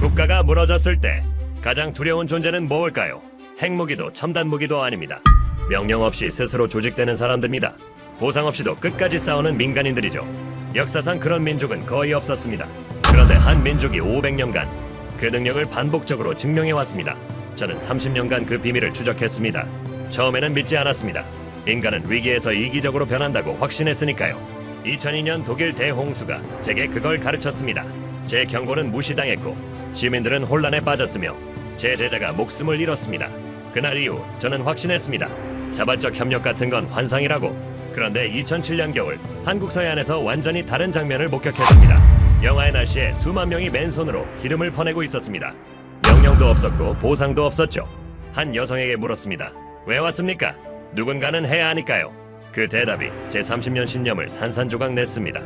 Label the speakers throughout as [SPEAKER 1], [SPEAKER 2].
[SPEAKER 1] 국가가 무너졌을 때 가장 두려운 존재는 무엇일까요? 핵무기도 첨단 무기도 아닙니다. 명령 없이 스스로 조직되는 사람들입니다. 보상 없이도 끝까지 싸우는 민간인들이죠. 역사상 그런 민족은 거의 없었습니다. 그런데 한 민족이 500년간 그 능력을 반복적으로 증명해왔습니다. 저는 30년간 그 비밀을 추적했습니다. 처음에는 믿지 않았습니다. 인간은 위기에서 이기적으로 변한다고 확신했으니까요. 2002년 독일 대홍수가 제게 그걸 가르쳤습니다. 제 경고는 무시당했고 시민들은 혼란에 빠졌으며 제 제자가 목숨을 잃었습니다. 그날 이후 저는 확신했습니다. 자발적 협력 같은 건 환상이라고. 그런데 2007년 겨울 한국 서해안에서 완전히 다른 장면을 목격했습니다. 영하의 날씨에 수만 명이 맨손으로 기름을 퍼내고 있었습니다. 명령도 없었고 보상도 없었죠. 한 여성에게 물었습니다. 왜 왔습니까? 누군가는 해야 하니까요. 그 대답이 제 30년 신념을 산산조각 냈습니다.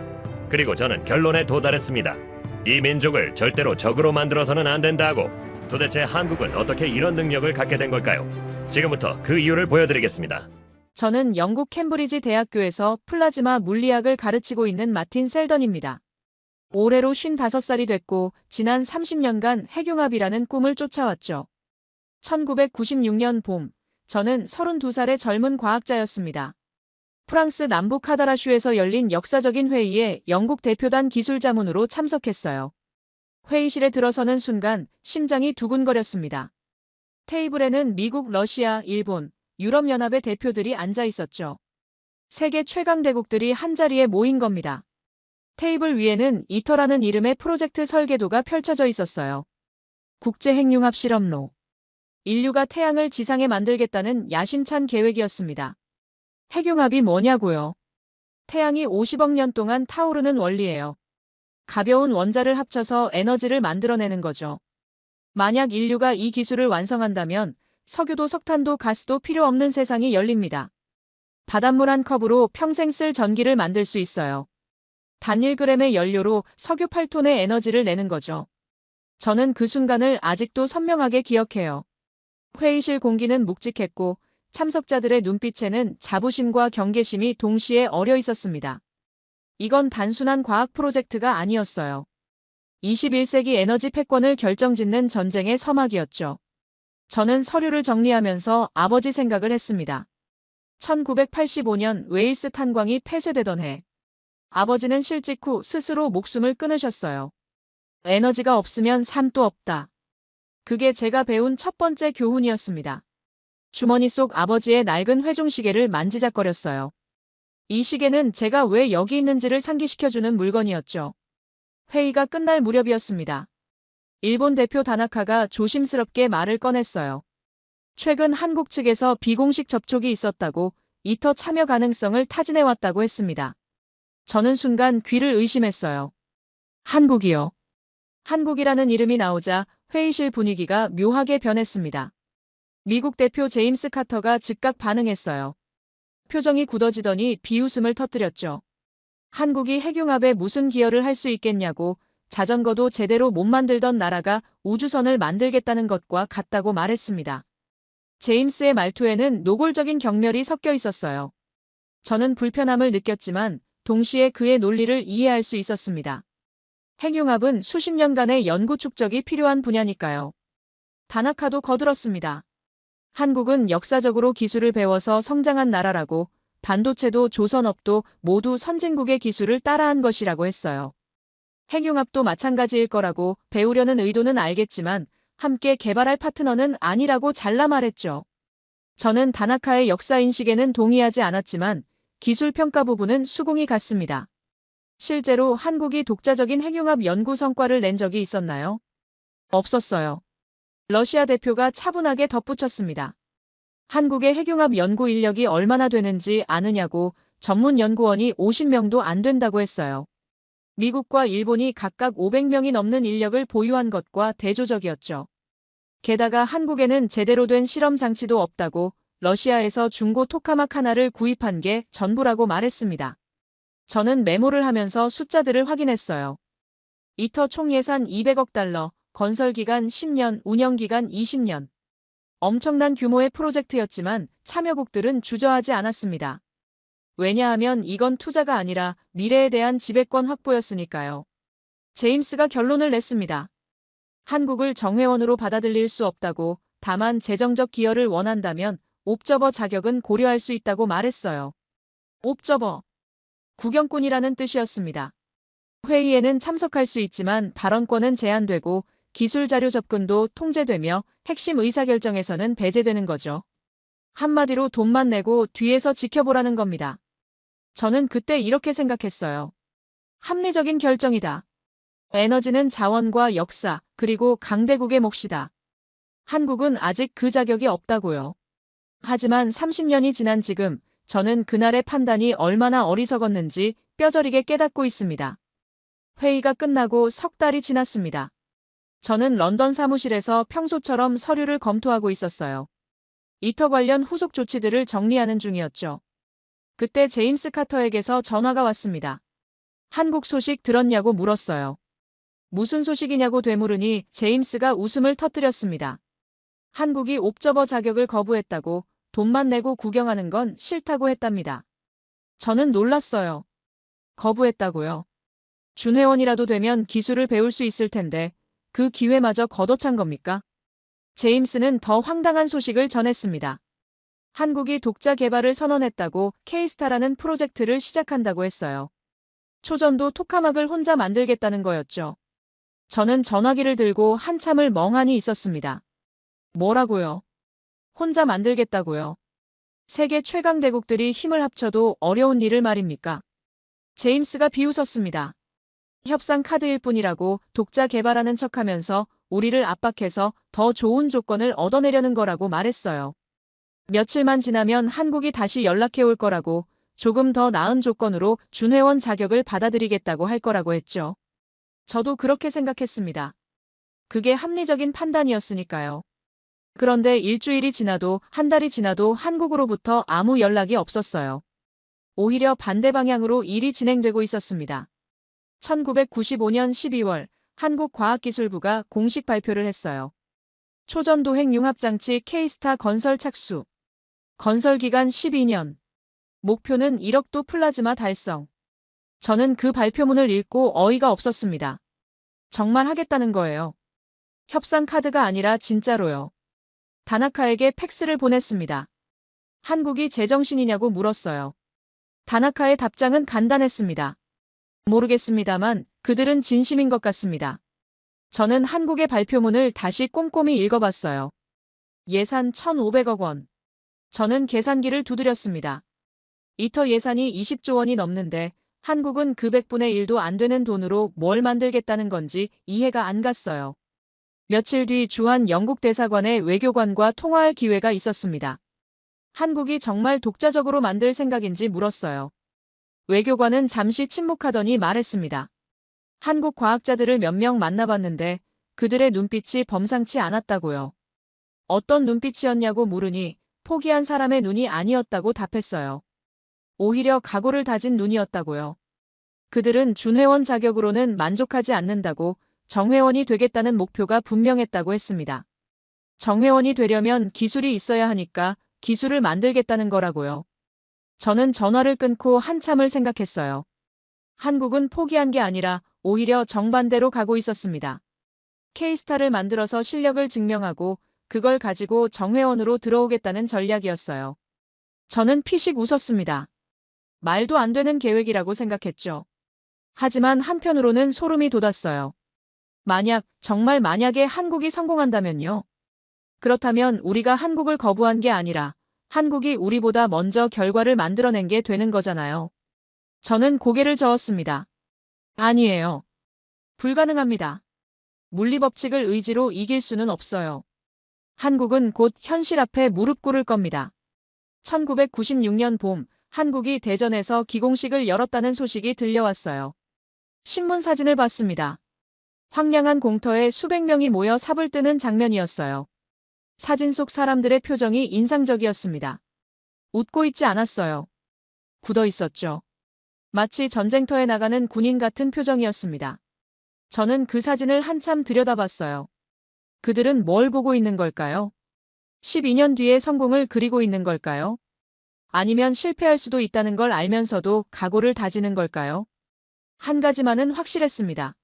[SPEAKER 1] 그리고 저는 결론에 도달했습니다. 이 민족을 절대로 적으로 만들어서는 안 된다고. 도대체 한국은 어떻게 이런 능력을 갖게 된 걸까요? 지금부터 그 이유를 보여드리겠습니다.
[SPEAKER 2] 저는 영국 캠브리지 대학교에서 플라즈마 물리학을 가르치고 있는 마틴 셀던입니다. 올해로 55살이 됐고 지난 30년간 핵융합이라는 꿈을 쫓아왔죠. 1996년 봄, 저는 32살의 젊은 과학자였습니다. 프랑스 남부 카다라슈에서 열린 역사적인 회의에 영국 대표단 기술자문으로 참석했어요. 회의실에 들어서는 순간 심장이 두근거렸습니다. 테이블에는 미국, 러시아, 일본, 유럽연합의 대표들이 앉아 있었죠. 세계 최강대국들이 한자리에 모인 겁니다. 테이블 위에는 이터라는 이름의 프로젝트 설계도가 펼쳐져 있었어요. 국제핵융합 실험로. 인류가 태양을 지상에 만들겠다는 야심찬 계획이었습니다. 핵융합이 뭐냐고요? 태양이 50억 년 동안 타오르는 원리예요. 가벼운 원자를 합쳐서 에너지를 만들어내는 거죠. 만약 인류가 이 기술을 완성한다면 석유도 석탄도 가스도 필요 없는 세상이 열립니다. 바닷물 한 컵으로 평생 쓸 전기를 만들 수 있어요. 단 1g의 연료로 석유 8톤의 에너지를 내는 거죠. 저는 그 순간을 아직도 선명하게 기억해요. 회의실 공기는 묵직했고 참석자들의 눈빛에는 자부심과 경계심이 동시에 어려 있었습니다. 이건 단순한 과학 프로젝트가 아니었어요. 21세기 에너지 패권을 결정짓는 전쟁의 서막이었죠. 저는 서류를 정리하면서 아버지 생각을 했습니다. 1985년 웨일스 탄광이 폐쇄되던 해. 아버지는 실직 후 스스로 목숨을 끊으셨어요. 에너지가 없으면 삶도 없다. 그게 제가 배운 첫 번째 교훈이었습니다. 주머니 속 아버지의 낡은 회중시계를 만지작거렸어요. 이 시계는 제가 왜 여기 있는지를 상기시켜주는 물건이었죠. 회의가 끝날 무렵이었습니다. 일본 대표 다나카가 조심스럽게 말을 꺼냈어요. 최근 한국 측에서 비공식 접촉이 있었다고 이터 참여 가능성을 타진해왔다고 했습니다. 저는 순간 귀를 의심했어요. 한국이요. 한국이라는 이름이 나오자 회의실 분위기가 묘하게 변했습니다. 미국 대표 제임스 카터가 즉각 반응했어요. 표정이 굳어지더니 비웃음을 터뜨렸죠. 한국이 핵융합에 무슨 기여를 할 수 있겠냐고, 자전거도 제대로 못 만들던 나라가 우주선을 만들겠다는 것과 같다고 말했습니다. 제임스의 말투에는 노골적인 경멸이 섞여 있었어요. 저는 불편함을 느꼈지만 동시에 그의 논리를 이해할 수 있었습니다. 핵융합은 수십 년간의 연구 축적이 필요한 분야니까요. 다나카도 거들었습니다. 한국은 역사적으로 기술을 배워서 성장한 나라라고, 반도체도 조선업도 모두 선진국의 기술을 따라한 것이라고 했어요. 핵융합도 마찬가지일 거라고, 배우려는 의도는 알겠지만 함께 개발할 파트너는 아니라고 잘라 말했죠. 저는 다나카의 역사인식에는 동의하지 않았지만 기술 평가 부분은 수긍이 갔습니다. 실제로 한국이 독자적인 핵융합 연구 성과를 낸 적이 있었나요? 없었어요. 러시아 대표가 차분하게 덧붙였습니다. 한국의 핵융합 연구 인력이 얼마나 되는지 아느냐고, 전문 연구원이 50명도 안 된다고 했어요. 미국과 일본이 각각 500명이 넘는 인력을 보유한 것과 대조적이었죠. 게다가 한국에는 제대로 된 실험 장치도 없다고, 러시아에서 중고 토카막 하나를 구입한 게 전부라고 말했습니다. 저는 메모를 하면서 숫자들을 확인했어요. 이터 총 예산 200억 달러, 건설 기간 10년, 운영 기간 20년. 엄청난 규모의 프로젝트였지만 참여국들은 주저하지 않았습니다. 왜냐하면 이건 투자가 아니라 미래에 대한 지배권 확보였으니까요. 제임스가 결론을 냈습니다. 한국을 정회원으로 받아들일 수 없다고, 다만 재정적 기여를 원한다면 옵저버 자격은 고려할 수 있다고 말했어요. 옵저버, 구경꾼이라는 뜻이었습니다. 회의에는 참석할 수 있지만 발언권은 제한되고 기술 자료 접근도 통제되며 핵심 의사결정에서는 배제되는 거죠. 한마디로 돈만 내고 뒤에서 지켜보라는 겁니다. 저는 그때 이렇게 생각했어요. 합리적인 결정이다. 에너지는 자원과 역사, 그리고 강대국의 몫이다. 한국은 아직 그 자격이 없다고요. 하지만 30년이 지난 지금, 저는 그날의 판단이 얼마나 어리석었는지 뼈저리게 깨닫고 있습니다. 회의가 끝나고 석 달이 지났습니다. 저는 런던 사무실에서 평소처럼 서류를 검토하고 있었어요. 이터 관련 후속 조치들을 정리하는 중이었죠. 그때 제임스 카터에게서 전화가 왔습니다. 한국 소식 들었냐고 물었어요. 무슨 소식이냐고 되물으니 제임스가 웃음을 터뜨렸습니다. 한국이 옵저버 자격을 거부했다고, 돈만 내고 구경하는 건 싫다고 했답니다. 저는 놀랐어요. 거부했다고요? 준회원이라도 되면 기술을 배울 수 있을 텐데 그 기회마저 걷어찬 겁니까? 제임스는 더 황당한 소식을 전했습니다. 한국이 독자 개발을 선언했다고 K스타라는 프로젝트를 시작한다고 했어요. 초전도 토카막을 혼자 만들겠다는 거였죠. 저는 전화기를 들고 한참을 멍하니 있었습니다. 뭐라고요? 혼자 만들겠다고요? 세계 최강대국들이 힘을 합쳐도 어려운 일을 말입니까? 제임스가 비웃었습니다. 협상 카드일 뿐이라고 독자 개발하는 척하면서 우리를 압박해서 더 좋은 조건을 얻어내려는 거라고 말했어요. 며칠만 지나면 한국이 다시 연락해 올 거라고, 조금 더 나은 조건으로 준회원 자격을 받아들이겠다고 할 거라고 했죠. 저도 그렇게 생각했습니다. 그게 합리적인 판단이었으니까요. 그런데 일주일이 지나도 한 달이 지나도 한국으로부터 아무 연락이 없었어요. 오히려 반대 방향으로 일이 진행되고 있었습니다. 1995년 12월 한국과학기술부가 공식 발표를 했어요. 초전도행 융합장치 K스타 건설 착수. 건설 기간 12년. 목표는 1억 도 플라즈마 달성. 저는 그 발표문을 읽고 어이가 없었습니다. 정말 하겠다는 거예요. 협상 카드가 아니라 진짜로요. 다나카에게 팩스를 보냈습니다. 한국이 제정신이냐고 물었어요. 다나카의 답장은 간단했습니다. 모르겠습니다만 그들은 진심인 것 같습니다. 저는 한국의 발표문을 다시 꼼꼼히 읽어봤어요. 예산 1,500억 원. 저는 계산기를 두드렸습니다. 이터 예산이 20조 원이 넘는데 한국은 그 100분의 1도 안 되는 돈으로 뭘 만들겠다는 건지 이해가 안 갔어요. 며칠 뒤 주한 영국 대사관의 외교관과 통화할 기회가 있었습니다. 한국이 정말 독자적으로 만들 생각인지 물었어요. 외교관은 잠시 침묵하더니 말했습니다. 한국 과학자들을 몇 명 만나봤는데 그들의 눈빛이 범상치 않았다고요. 어떤 눈빛이었냐고 물으니 포기한 사람의 눈이 아니었다고 답했어요. 오히려 각오를 다진 눈이었다고요. 그들은 준회원 자격으로는 만족하지 않는다고, 정회원이 되겠다는 목표가 분명했다고 했습니다. 정회원이 되려면 기술이 있어야 하니까 기술을 만들겠다는 거라고요. 저는 전화를 끊고 한참을 생각했어요. 한국은 포기한 게 아니라 오히려 정반대로 가고 있었습니다. K스타를 만들어서 실력을 증명하고 그걸 가지고 정회원으로 들어오겠다는 전략이었어요. 저는 피식 웃었습니다. 말도 안 되는 계획이라고 생각했죠. 하지만 한편으로는 소름이 돋았어요. 정말 만약에 한국이 성공한다면요. 그렇다면 우리가 한국을 거부한 게 아니라 한국이 우리보다 먼저 결과를 만들어낸 게 되는 거잖아요. 저는 고개를 저었습니다. 아니에요. 불가능합니다. 물리법칙을 의지로 이길 수는 없어요. 한국은 곧 현실 앞에 무릎 꿇을 겁니다. 1996년 봄, 한국이 대전에서 기공식을 열었다는 소식이 들려왔어요. 신문 사진을 봤습니다. 황량한 공터에 수백 명이 모여 삽을 뜨는 장면이었어요. 사진 속 사람들의 표정이 인상적이었습니다. 웃고 있지 않았어요. 굳어 있었죠. 마치 전쟁터에 나가는 군인 같은 표정이었습니다. 저는 그 사진을 한참 들여다봤어요. 그들은 뭘 보고 있는 걸까요? 12년 뒤의 성공을 그리고 있는 걸까요? 아니면 실패할 수도 있다는 걸 알면서도 각오를 다지는 걸까요? 한 가지만은 확실했습니다.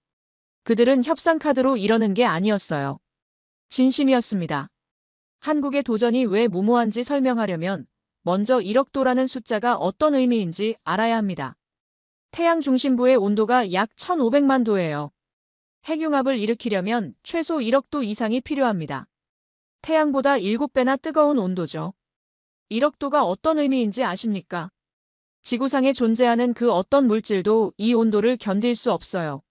[SPEAKER 2] 그들은 협상 카드로 이러는 게 아니었어요. 진심이었습니다. 한국의 도전이 왜 무모한지 설명하려면 먼저 1억 도라는 숫자가 어떤 의미인지 알아야 합니다. 태양 중심부의 온도가 약 1500만 도예요. 핵융합을 일으키려면 최소 1억 도 이상이 필요합니다. 태양보다 7배나 뜨거운 온도죠. 1억 도가 어떤 의미인지 아십니까? 지구상에 존재하는 그 어떤 물질도 이 온도를 견딜 수 없어요.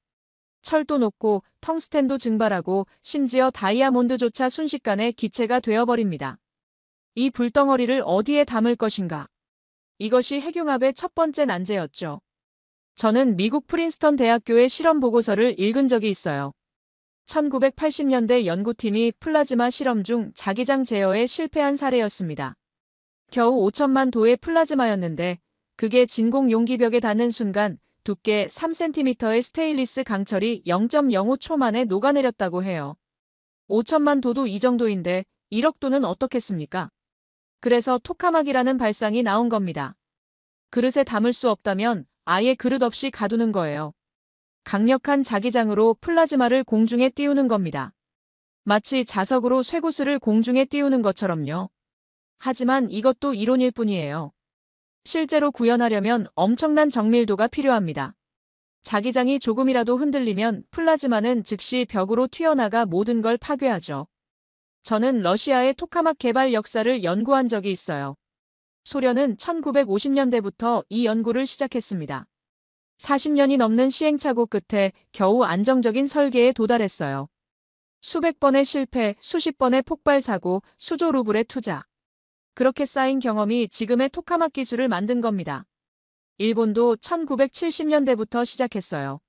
[SPEAKER 2] 철도 녹고 텅스텐도 증발하고 심지어 다이아몬드조차 순식간에 기체가 되어버립니다. 이 불덩어리를 어디에 담을 것인가? 이것이 핵융합의 첫 번째 난제였죠. 저는 미국 프린스턴 대학교의 실험 보고서를 읽은 적이 있어요. 1980년대 연구팀이 플라즈마 실험 중 자기장 제어에 실패한 사례였습니다. 겨우 5천만 도의 플라즈마였는데 그게 진공 용기벽에 닿는 순간 두께 3cm의 스테인리스 강철이 0.05초 만에 녹아내렸다고 해요. 5천만 도도 이 정도인데 1억 도는 어떻겠습니까? 그래서 토카막이라는 발상이 나온 겁니다. 그릇에 담을 수 없다면 아예 그릇 없이 가두는 거예요. 강력한 자기장으로 플라즈마를 공중에 띄우는 겁니다. 마치 자석으로 쇠구슬을 공중에 띄우는 것처럼요. 하지만 이것도 이론일 뿐이에요. 실제로 구현하려면 엄청난 정밀도가 필요합니다. 자기장이 조금이라도 흔들리면 플라즈마는 즉시 벽으로 튀어나가 모든 걸 파괴하죠. 저는 러시아의 토카막 개발 역사를 연구한 적이 있어요. 소련은 1950년대부터 이 연구를 시작했습니다. 40년이 넘는 시행착오 끝에 겨우 안정적인 설계에 도달했어요. 수백 번의 실패, 수십 번의 폭발 사고, 수조 루블의 투자. 그렇게 쌓인 경험이 지금의 토카막 기술을 만든 겁니다. 일본도 1970년대부터 시작했어요.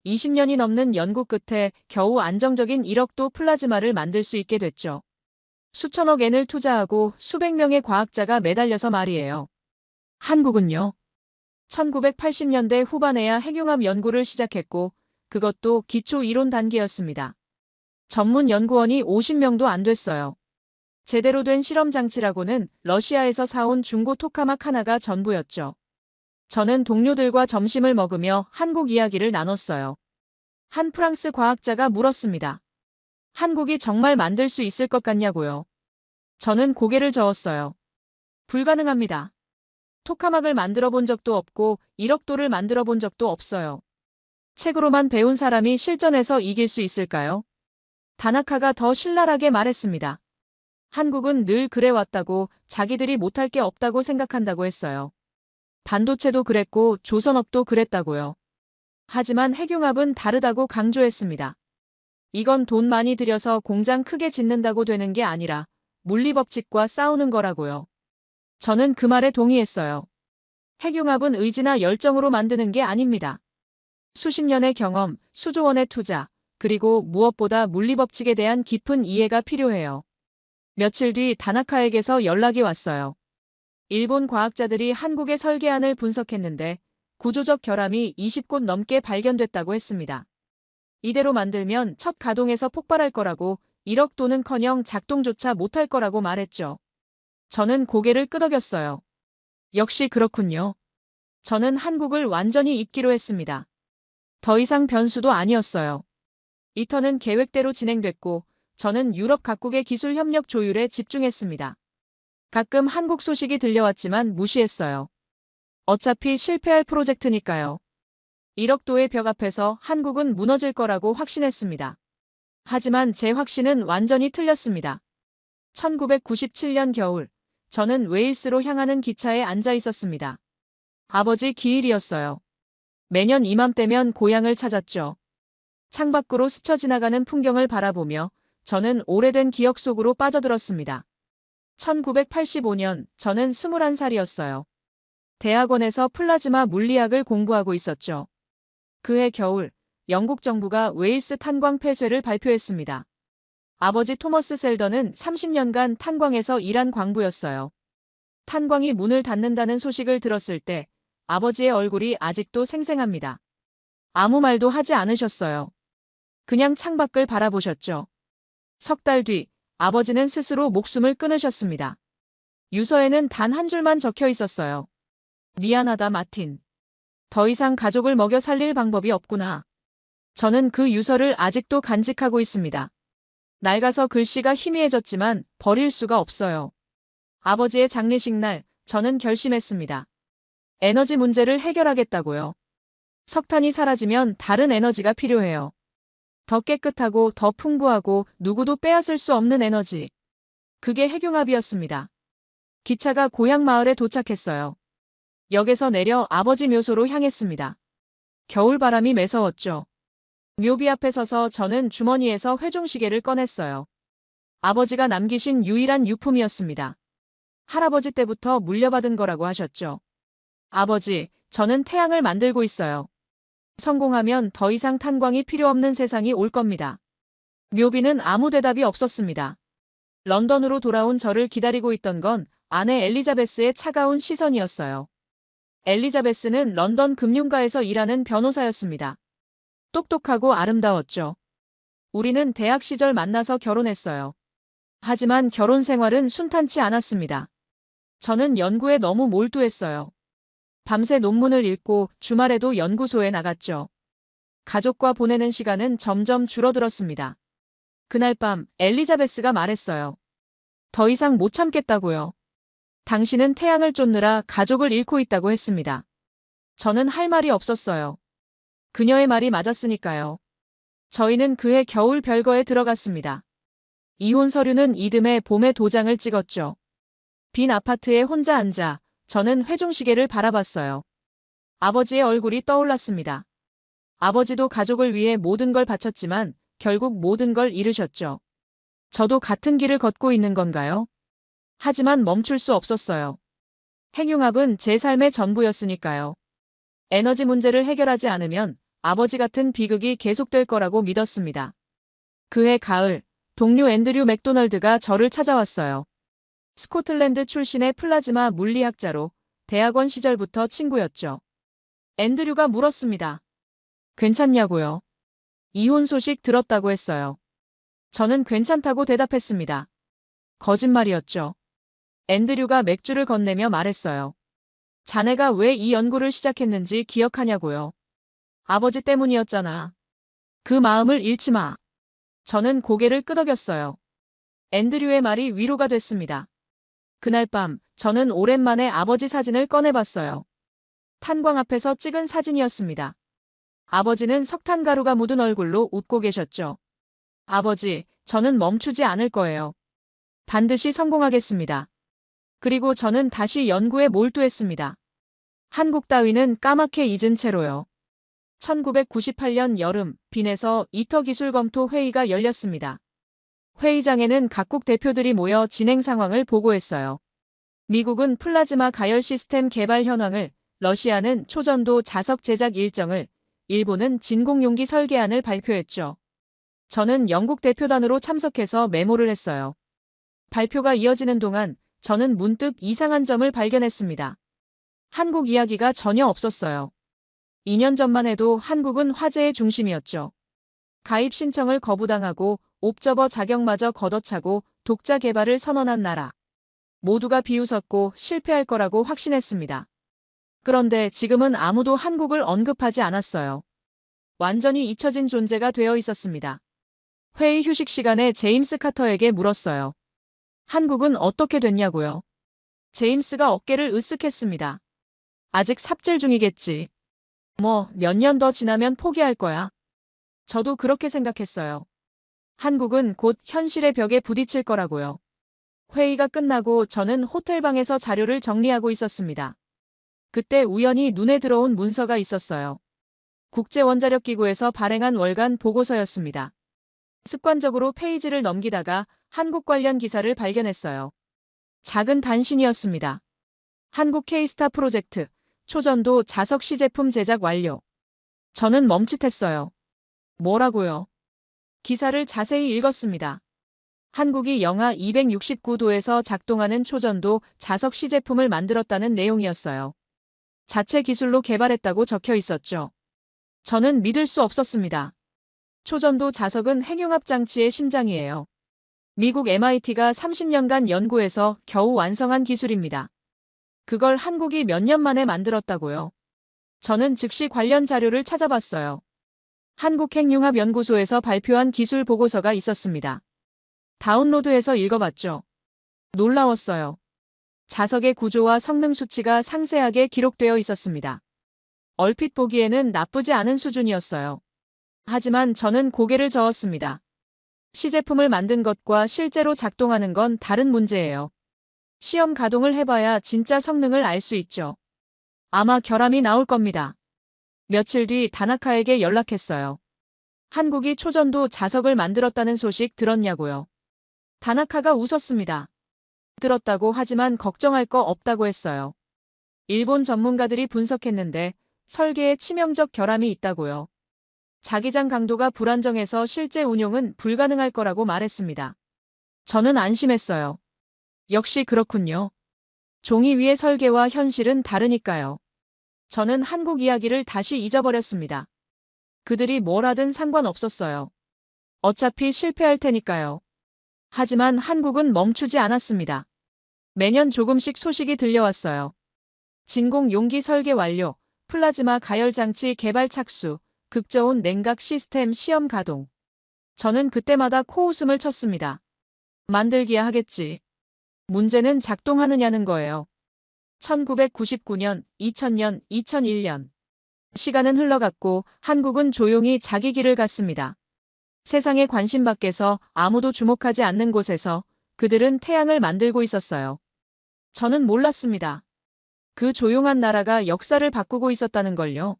[SPEAKER 2] 20년이 넘는 연구 끝에 겨우 안정적인 1억 도 플라즈마를 만들 수 있게 됐죠. 수천억 엔을 투자하고 수백 명의 과학자가 매달려서 말이에요. 한국은요? 1980년대 후반에야 핵융합 연구를 시작했고 그것도 기초 이론 단계였습니다. 전문 연구원이 50명도 안 됐어요. 제대로 된 실험 장치라고는 러시아에서 사온 중고 토카막 하나가 전부였죠. 저는 동료들과 점심을 먹으며 한국 이야기를 나눴어요. 한 프랑스 과학자가 물었습니다. 한국이 정말 만들 수 있을 것 같냐고요. 저는 고개를 저었어요. 불가능합니다. 토카막을 만들어 본 적도 없고 1억 도를 만들어 본 적도 없어요. 책으로만 배운 사람이 실전에서 이길 수 있을까요? 다나카가 더 신랄하게 말했습니다. 한국은 늘 그래왔다고 자기들이 못할 게 없다고 생각한다고 했어요. 반도체도 그랬고 조선업도 그랬다고요. 하지만 핵융합은 다르다고 강조했습니다. 이건 돈 많이 들여서 공장 크게 짓는다고 되는 게 아니라 물리법칙과 싸우는 거라고요. 저는 그 말에 동의했어요. 핵융합은 의지나 열정으로 만드는 게 아닙니다. 수십 년의 경험, 수조 원의 투자, 그리고 무엇보다 물리법칙에 대한 깊은 이해가 필요해요. 며칠 뒤 다나카에게서 연락이 왔어요. 일본 과학자들이 한국의 설계안을 분석했는데 구조적 결함이 20곳 넘게 발견됐다고 했습니다. 이대로 만들면 첫 가동에서 폭발할 거라고 1억 도는커녕 작동조차 못할 거라고 말했죠. 저는 고개를 끄덕였어요. 역시 그렇군요. 저는 한국을 완전히 잊기로 했습니다. 더 이상 변수도 아니었어요. 이 턴은 계획대로 진행됐고 저는 유럽 각국의 기술 협력 조율에 집중했습니다. 가끔 한국 소식이 들려왔지만 무시했어요. 어차피 실패할 프로젝트니까요. 1억 도의 벽 앞에서 한국은 무너질 거라고 확신했습니다. 하지만 제 확신은 완전히 틀렸습니다. 1997년 겨울, 저는 웨일스로 향하는 기차에 앉아 있었습니다. 아버지 기일이었어요. 매년 이맘때면 고향을 찾았죠. 창밖으로 스쳐 지나가는 풍경을 바라보며 저는 오래된 기억 속으로 빠져들었습니다. 1985년 저는 21살이었어요. 대학원에서 플라즈마 물리학을 공부하고 있었죠. 그해 겨울 영국 정부가 웨일스 탄광 폐쇄를 발표했습니다. 아버지 토머스 셀던은 30년간 탄광에서 일한 광부였어요. 탄광이 문을 닫는다는 소식을 들었을 때 아버지의 얼굴이 아직도 생생합니다. 아무 말도 하지 않으셨어요. 그냥 창밖을 바라보셨죠. 석 달 뒤 아버지는 스스로 목숨을 끊으셨습니다. 유서에는 단 한 줄만 적혀 있었어요. 미안하다 마틴. 더 이상 가족을 먹여 살릴 방법이 없구나. 저는 그 유서를 아직도 간직하고 있습니다. 낡아서 글씨가 희미해졌지만 버릴 수가 없어요. 아버지의 장례식 날, 저는 결심했습니다. 에너지 문제를 해결하겠다고요. 석탄이 사라지면 다른 에너지가 필요해요. 더 깨끗하고 더 풍부하고 누구도 빼앗을 수 없는 에너지. 그게 핵융합이었습니다. 기차가 고향 마을에 도착했어요. 역에서 내려 아버지 묘소로 향했습니다. 겨울바람이 매서웠죠. 묘비 앞에 서서 저는 주머니에서 회종시계를 꺼냈어요. 아버지가 남기신 유일한 유품이었습니다. 할아버지 때부터 물려받은 거라고 하셨죠. 아버지, 저는 태양을 만들고 있어요. 성공하면 더 이상 탄광이 필요 없는 세상이 올 겁니다. 묘비는 아무 대답이 없었습니다. 런던으로 돌아온 저를 기다리고 있던 건 아내 엘리자베스의 차가운 시선이었어요. 엘리자베스는 런던 금융가에서 일하는 변호사였습니다. 똑똑하고 아름다웠죠. 우리는 대학 시절 만나서 결혼했어요. 하지만 결혼 생활은 순탄치 않았습니다. 저는 연구에 너무 몰두했어요. 밤새 논문을 읽고 주말에도 연구소에 나갔죠. 가족과 보내는 시간은 점점 줄어들었습니다. 그날 밤 엘리자베스가 말했어요. 더 이상 못 참겠다고요. 당신은 태양을 쫓느라 가족을 잃고 있다고 했습니다. 저는 할 말이 없었어요. 그녀의 말이 맞았으니까요. 저희는 그해 겨울 별거에 들어갔습니다. 이혼 서류는 이듬해 봄에 도장을 찍었죠. 빈 아파트에 혼자 앉아 저는 회중시계를 바라봤어요. 아버지의 얼굴이 떠올랐습니다. 아버지도 가족을 위해 모든 걸 바쳤지만 결국 모든 걸 잃으셨죠. 저도 같은 길을 걷고 있는 건가요? 하지만 멈출 수 없었어요. 핵융합은 제 삶의 전부였으니까요. 에너지 문제를 해결하지 않으면 아버지 같은 비극이 계속될 거라고 믿었습니다. 그해 가을, 동료 앤드류 맥도널드가 저를 찾아왔어요. 스코틀랜드 출신의 플라즈마 물리학자로 대학원 시절부터 친구였죠. 앤드류가 물었습니다. 괜찮냐고요? 이혼 소식 들었다고 했어요. 저는 괜찮다고 대답했습니다. 거짓말이었죠. 앤드류가 맥주를 건네며 말했어요. 자네가 왜 이 연구를 시작했는지 기억하냐고요. 아버지 때문이었잖아. 그 마음을 잃지 마. 저는 고개를 끄덕였어요. 앤드류의 말이 위로가 됐습니다. 그날 밤 저는 오랜만에 아버지 사진을 꺼내봤어요. 탄광 앞에서 찍은 사진이었습니다. 아버지는 석탄가루가 묻은 얼굴로 웃고 계셨죠. 아버지, 저는 멈추지 않을 거예요. 반드시 성공하겠습니다. 그리고 저는 다시 연구에 몰두했습니다. 한국 따위는 까맣게 잊은 채로요. 1998년 여름, 빈에서 이터 기술 검토 회의가 열렸습니다. 회의장에는 각국 대표들이 모여 진행 상황을 보고했어요. 미국은 플라즈마 가열 시스템 개발 현황을, 러시아는 초전도 자석 제작 일정을, 일본은 진공용기 설계안을 발표했죠. 저는 영국 대표단으로 참석해서 메모를 했어요. 발표가 이어지는 동안 저는 문득 이상한 점을 발견했습니다. 한국 이야기가 전혀 없었어요. 2년 전만 해도 한국은 화제의 중심이었죠. 가입 신청을 거부당하고 옵저버 자격마저 걷어차고 독자 개발을 선언한 나라. 모두가 비웃었고 실패할 거라고 확신했습니다. 그런데 지금은 아무도 한국을 언급하지 않았어요. 완전히 잊혀진 존재가 되어 있었습니다. 회의 휴식 시간에 제임스 카터에게 물었어요. 한국은 어떻게 됐냐고요? 제임스가 어깨를 으쓱했습니다. 아직 삽질 중이겠지. 몇 년 더 지나면 포기할 거야. 저도 그렇게 생각했어요. 한국은 곧 현실의 벽에 부딪힐 거라고요. 회의가 끝나고 저는 호텔방에서 자료를 정리하고 있었습니다. 그때 우연히 눈에 들어온 문서가 있었어요. 국제원자력기구에서 발행한 월간 보고서였습니다. 습관적으로 페이지를 넘기다가 한국 관련 기사를 발견했어요. 작은 단신이었습니다. 한국 K스타 프로젝트, 초전도 자석 시제품 제작 완료. 저는 멈칫했어요. 뭐라고요? 기사를 자세히 읽었습니다. 한국이 영하 269도에서 작동하는 초전도 자석 시제품을 만들었다는 내용이었어요. 자체 기술로 개발했다고 적혀 있었죠. 저는 믿을 수 없었습니다. 초전도 자석은 핵융합 장치의 심장이에요. 미국 MIT가 30년간 연구해서 겨우 완성한 기술입니다. 그걸 한국이 몇 년 만에 만들었다고요. 저는 즉시 관련 자료를 찾아봤어요. 한국핵융합연구소에서 발표한 기술 보고서가 있었습니다. 다운로드해서 읽어봤죠. 놀라웠어요. 자석의 구조와 성능 수치가 상세하게 기록되어 있었습니다. 얼핏 보기에는 나쁘지 않은 수준이었어요. 하지만 저는 고개를 저었습니다. 시제품을 만든 것과 실제로 작동하는 건 다른 문제예요. 시험 가동을 해봐야 진짜 성능을 알 수 있죠. 아마 결함이 나올 겁니다. 며칠 뒤 다나카에게 연락했어요. 한국이 초전도 자석을 만들었다는 소식 들었냐고요. 다나카가 웃었습니다. 들었다고 하지만 걱정할 거 없다고 했어요. 일본 전문가들이 분석했는데 설계에 치명적 결함이 있다고요. 자기장 강도가 불안정해서 실제 운용은 불가능할 거라고 말했습니다. 저는 안심했어요. 역시 그렇군요. 종이 위의 설계와 현실은 다르니까요. 저는 한국 이야기를 다시 잊어버렸습니다. 그들이 뭘 하든 상관없었어요. 어차피 실패할 테니까요. 하지만 한국은 멈추지 않았습니다. 매년 조금씩 소식이 들려왔어요. 진공 용기 설계 완료, 플라즈마 가열 장치 개발 착수, 극저온 냉각 시스템 시험 가동. 저는 그때마다 코웃음을 쳤습니다. 만들기야 하겠지. 문제는 작동하느냐는 거예요. 1999년, 2000년, 2001년. 시간은 흘러갔고 한국은 조용히 자기 길을 갔습니다. 세상의 관심 밖에서 아무도 주목하지 않는 곳에서 그들은 태양을 만들고 있었어요. 저는 몰랐습니다. 그 조용한 나라가 역사를 바꾸고 있었다는 걸요.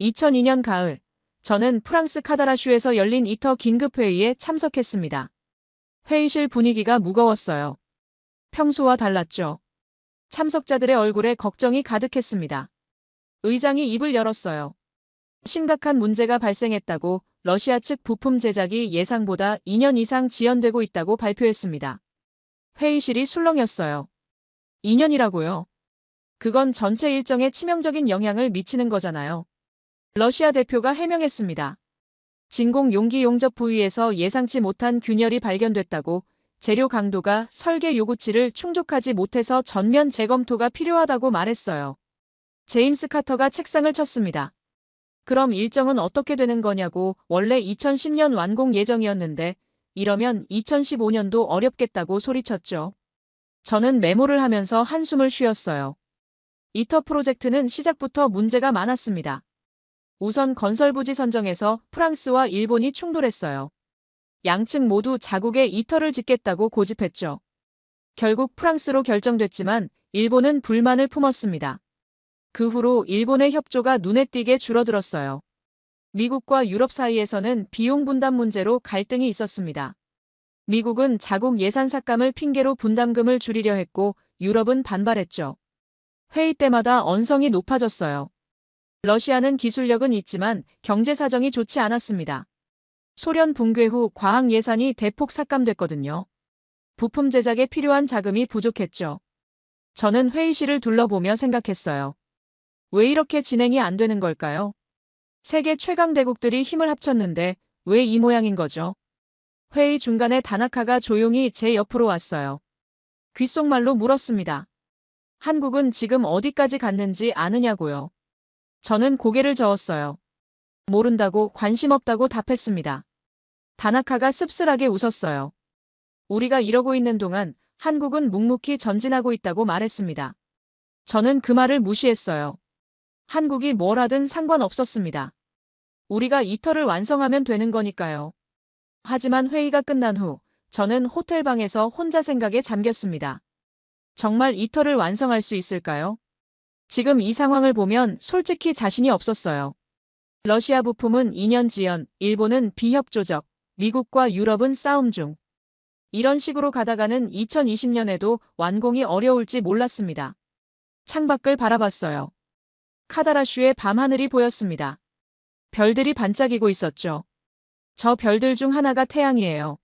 [SPEAKER 2] 2002년 가을, 저는 프랑스 카다라슈에서 열린 이터 긴급회의에 참석했습니다. 회의실 분위기가 무거웠어요. 평소와 달랐죠. 참석자들의 얼굴에 걱정이 가득했습니다. 의장이 입을 열었어요. 심각한 문제가 발생했다고 러시아 측 부품 제작이 예상보다 2년 이상 지연되고 있다고 발표했습니다. 회의실이 술렁였어요. 2년이라고요? 그건 전체 일정에 치명적인 영향을 미치는 거잖아요. 러시아 대표가 해명했습니다. 진공 용기 용접 부위에서 예상치 못한 균열이 발견됐다고, 재료 강도가 설계 요구치를 충족하지 못해서 전면 재검토가 필요하다고 말했어요. 제임스 카터가 책상을 쳤습니다. 그럼 일정은 어떻게 되는 거냐고. 원래 2010년 완공 예정이었는데 이러면 2015년도 어렵겠다고 소리쳤죠. 저는 메모를 하면서 한숨을 쉬었어요. 이터 프로젝트는 시작부터 문제가 많았습니다. 우선 건설부지 선정에서 프랑스와 일본이 충돌했어요. 양측 모두 자국에 이터를 짓겠다고 고집했죠. 결국 프랑스로 결정됐지만 일본은 불만을 품었습니다. 그 후로 일본의 협조가 눈에 띄게 줄어들었어요. 미국과 유럽 사이에서는 비용 분담 문제로 갈등이 있었습니다. 미국은 자국 예산 삭감을 핑계로 분담금을 줄이려 했고 유럽은 반발했죠. 회의 때마다 언성이 높아졌어요. 러시아는 기술력은 있지만 경제 사정이 좋지 않았습니다. 소련 붕괴 후 과학 예산이 대폭 삭감됐거든요. 부품 제작에 필요한 자금이 부족했죠. 저는 회의실을 둘러보며 생각했어요. 왜 이렇게 진행이 안 되는 걸까요? 세계 최강 대국들이 힘을 합쳤는데 왜 이 모양인 거죠? 회의 중간에 다나카가 조용히 제 옆으로 왔어요. 귓속말로 물었습니다. 한국은 지금 어디까지 갔는지 아느냐고요. 저는 고개를 저었어요. 모른다고, 관심 없다고 답했습니다. 다나카가 씁쓸하게 웃었어요. 우리가 이러고 있는 동안 한국은 묵묵히 전진하고 있다고 말했습니다. 저는 그 말을 무시했어요. 한국이 뭘 하든 상관없었습니다. 우리가 이터를 완성하면 되는 거니까요. 하지만 회의가 끝난 후 저는 호텔방에서 혼자 생각에 잠겼습니다. 정말 이터를 완성할 수 있을까요? 지금 이 상황을 보면 솔직히 자신이 없었어요. 러시아 부품은 2년 지연, 일본은 비협조적, 미국과 유럽은 싸움 중. 이런 식으로 가다가는 2020년에도 완공이 어려울지 몰랐습니다. 창밖을 바라봤어요. 카다라슈의 밤하늘이 보였습니다. 별들이 반짝이고 있었죠. 저 별들 중 하나가 태양이에요.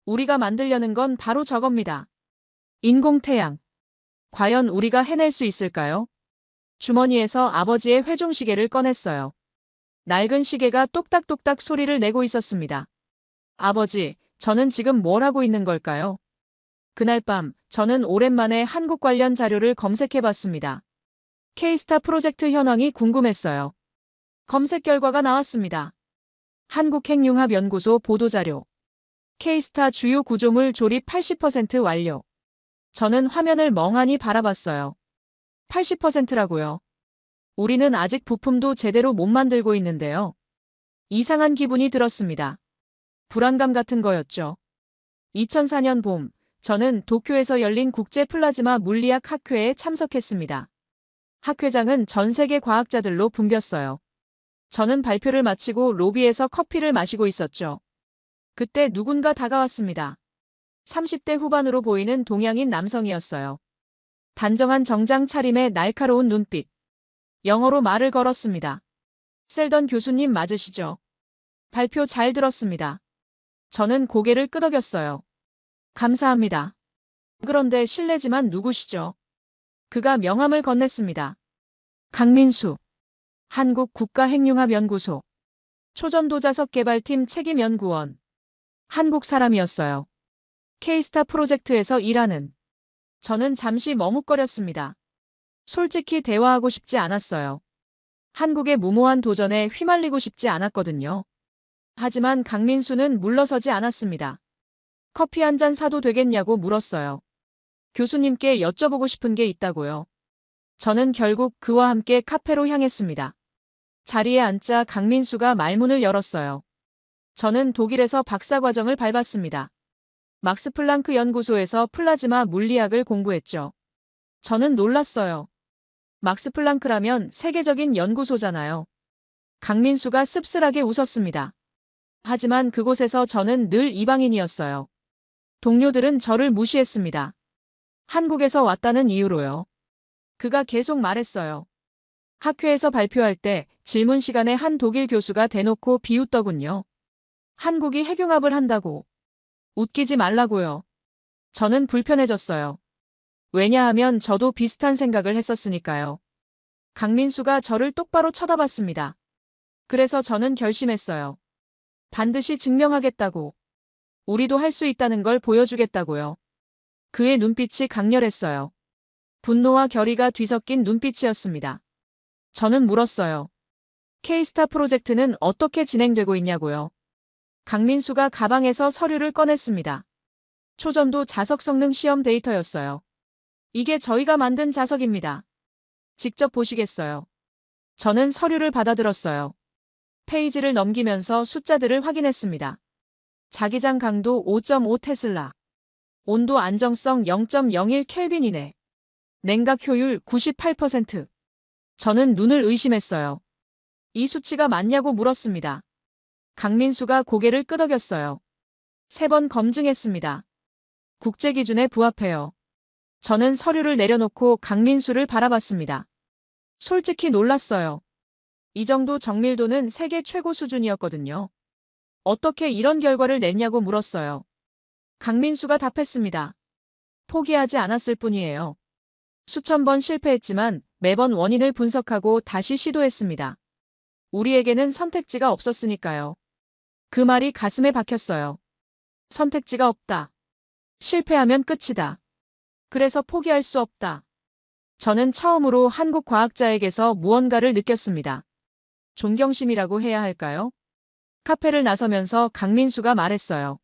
[SPEAKER 2] 우리가 만들려는 건 바로 저겁니다. 인공태양. 과연 우리가 해낼 수 있을까요? 주머니에서 아버지의 회종시계를 꺼냈어요. 낡은 시계가 똑딱똑딱 소리를 내고 있었습니다. 아버지, 저는 지금 뭘 하고 있는 걸까요? 그날 밤, 저는 오랜만에 한국 관련 자료를 검색해봤습니다. K스타 프로젝트 현황이 궁금했어요. 검색 결과가 나왔습니다. 한국핵융합연구소 보도자료. K스타 주요 구조물 조립 80% 완료. 저는 화면을 멍하니 바라봤어요. 80%라고요. 우리는 아직 부품도 제대로 못 만들고 있는데요. 이상한 기분이 들었습니다. 불안감 같은 거였죠. 2004년 봄, 저는 도쿄에서 열린 국제 플라즈마 물리학 학회에 참석했습니다. 학회장은 전 세계 과학자들로 붐볐어요. 저는 발표를 마치고 로비에서 커피를 마시고 있었죠. 그때 누군가 다가왔습니다. 30대 후반으로 보이는 동양인 남성이었어요. 단정한 정장 차림에 날카로운 눈빛. 영어로 말을 걸었습니다. 셀던 교수님 맞으시죠? 발표 잘 들었습니다. 저는 고개를 끄덕였어요. 감사합니다. 그런데 실례지만 누구시죠? 그가 명함을 건넸습니다. 강민수. 한국국가핵융합연구소. 초전도자석 개발팀 책임연구원. 한국 사람이었어요. K스타 프로젝트에서 일하는. 저는 잠시 머뭇거렸습니다. 솔직히 대화하고 싶지 않았어요. 한국의 무모한 도전에 휘말리고 싶지 않았거든요. 하지만 강민수는 물러서지 않았습니다. 커피 한 잔 사도 되겠냐고 물었어요. 교수님께 여쭤보고 싶은 게 있다고요. 저는 결국 그와 함께 카페로 향했습니다. 자리에 앉자 강민수가 말문을 열었어요. 저는 독일에서 박사과정을 밟았습니다. 막스 플랑크 연구소에서 플라즈마 물리학을 공부했죠. 저는 놀랐어요. 막스 플랑크라면 세계적인 연구소잖아요. 강민수가 씁쓸하게 웃었습니다. 하지만 그곳에서 저는 늘 이방인이었어요. 동료들은 저를 무시했습니다. 한국에서 왔다는 이유로요. 그가 계속 말했어요. 학회에서 발표할 때 질문 시간에 한 독일 교수가 대놓고 비웃더군요. 한국이 핵융합을 한다고. 웃기지 말라고요. 저는 불편해졌어요. 왜냐하면 저도 비슷한 생각을 했었으니까요. 강민수가 저를 똑바로 쳐다봤습니다. 그래서 저는 결심했어요. 반드시 증명하겠다고. 우리도 할 수 있다는 걸 보여주겠다고요. 그의 눈빛이 강렬했어요. 분노와 결의가 뒤섞인 눈빛이었습니다. 저는 물었어요. K스타 프로젝트는 어떻게 진행되고 있냐고요. 강민수가 가방에서 서류를 꺼냈습니다. 초전도 자석 성능 시험 데이터였어요. 이게 저희가 만든 자석입니다. 직접 보시겠어요. 저는 서류를 받아들었어요. 페이지를 넘기면서 숫자들을 확인했습니다. 자기장 강도 5.5 테슬라. 온도 안정성 0.01 켈빈이네. 냉각 효율 98%. 저는 눈을 의심했어요. 이 수치가 맞냐고 물었습니다. 강민수가 고개를 끄덕였어요. 3번 검증했습니다. 국제 기준에 부합해요. 저는 서류를 내려놓고 강민수를 바라봤습니다. 솔직히 놀랐어요. 이 정도 정밀도는 세계 최고 수준이었거든요. 어떻게 이런 결과를 냈냐고 물었어요. 강민수가 답했습니다. 포기하지 않았을 뿐이에요. 수천 번 실패했지만 매번 원인을 분석하고 다시 시도했습니다. 우리에게는 선택지가 없었으니까요. 그 말이 가슴에 박혔어요. 선택지가 없다. 실패하면 끝이다. 그래서 포기할 수 없다. 저는 처음으로 한국 과학자에게서 무언가를 느꼈습니다. 존경심이라고 해야 할까요? 카페를 나서면서 강민수가 말했어요.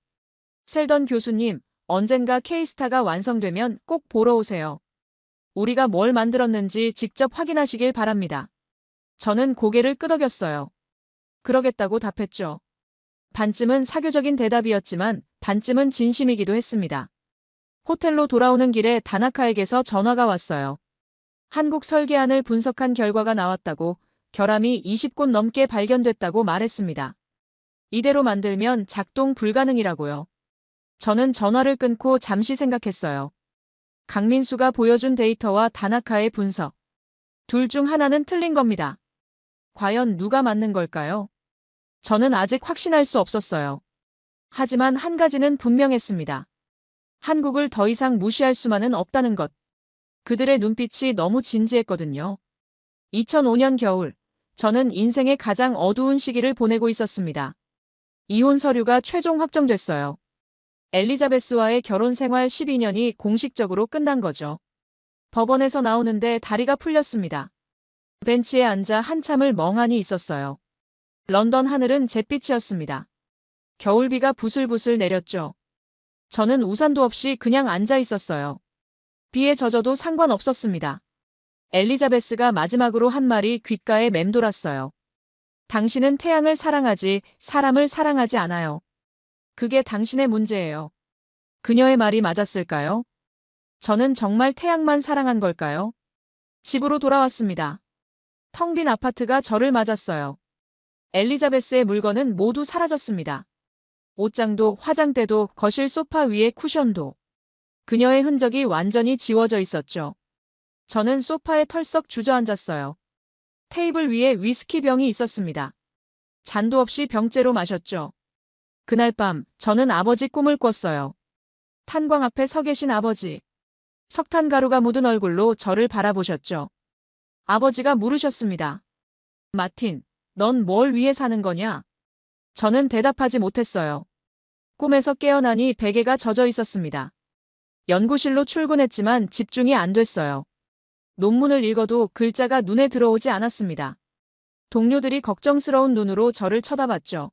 [SPEAKER 2] 셀던 교수님, 언젠가 K스타가 완성되면 꼭 보러 오세요. 우리가 뭘 만들었는지 직접 확인하시길 바랍니다. 저는 고개를 끄덕였어요. 그러겠다고 답했죠. 반쯤은 사교적인 대답이었지만 반쯤은 진심이기도 했습니다. 호텔로 돌아오는 길에 다나카에게서 전화가 왔어요. 한국 설계안을 분석한 결과가 나왔다고, 결함이 20곳 넘게 발견됐다고 말했습니다. 이대로 만들면 작동 불가능이라고요. 저는 전화를 끊고 잠시 생각했어요. 강민수가 보여준 데이터와 다나카의 분석. 둘 중 하나는 틀린 겁니다. 과연 누가 맞는 걸까요? 저는 아직 확신할 수 없었어요. 하지만 한 가지는 분명했습니다. 한국을 더 이상 무시할 수만은 없다는 것. 그들의 눈빛이 너무 진지했거든요. 2005년 겨울, 저는 인생의 가장 어두운 시기를 보내고 있었습니다. 이혼 서류가 최종 확정됐어요. 엘리자베스와의 결혼 생활 12년이 공식적으로 끝난 거죠. 법원에서 나오는데 다리가 풀렸습니다. 벤치에 앉아 한참을 멍하니 있었어요. 런던 하늘은 잿빛이었습니다. 겨울비가 부슬부슬 내렸죠. 저는 우산도 없이 그냥 앉아 있었어요. 비에 젖어도 상관없었습니다. 엘리자베스가 마지막으로 한 말이 귓가에 맴돌았어요. 당신은 태양을 사랑하지 사람을 사랑하지 않아요. 그게 당신의 문제예요. 그녀의 말이 맞았을까요? 저는 정말 태양만 사랑한 걸까요? 집으로 돌아왔습니다. 텅 빈 아파트가 저를 맞았어요. 엘리자베스의 물건은 모두 사라졌습니다. 옷장도 화장대도 거실 소파 위의 쿠션도. 그녀의 흔적이 완전히 지워져 있었죠. 저는 소파에 털썩 주저앉았어요. 테이블 위에 위스키병이 있었습니다. 잔도 없이 병째로 마셨죠. 그날 밤 저는 아버지 꿈을 꿨어요. 탄광 앞에 서 계신 아버지. 석탄 가루가 묻은 얼굴로 저를 바라보셨죠. 아버지가 물으셨습니다. 마틴, 넌 뭘 위해 사는 거냐? 저는 대답하지 못했어요. 꿈에서 깨어나니 베개가 젖어 있었습니다. 연구실로 출근했지만 집중이 안 됐어요. 논문을 읽어도 글자가 눈에 들어오지 않았습니다. 동료들이 걱정스러운 눈으로 저를 쳐다봤죠.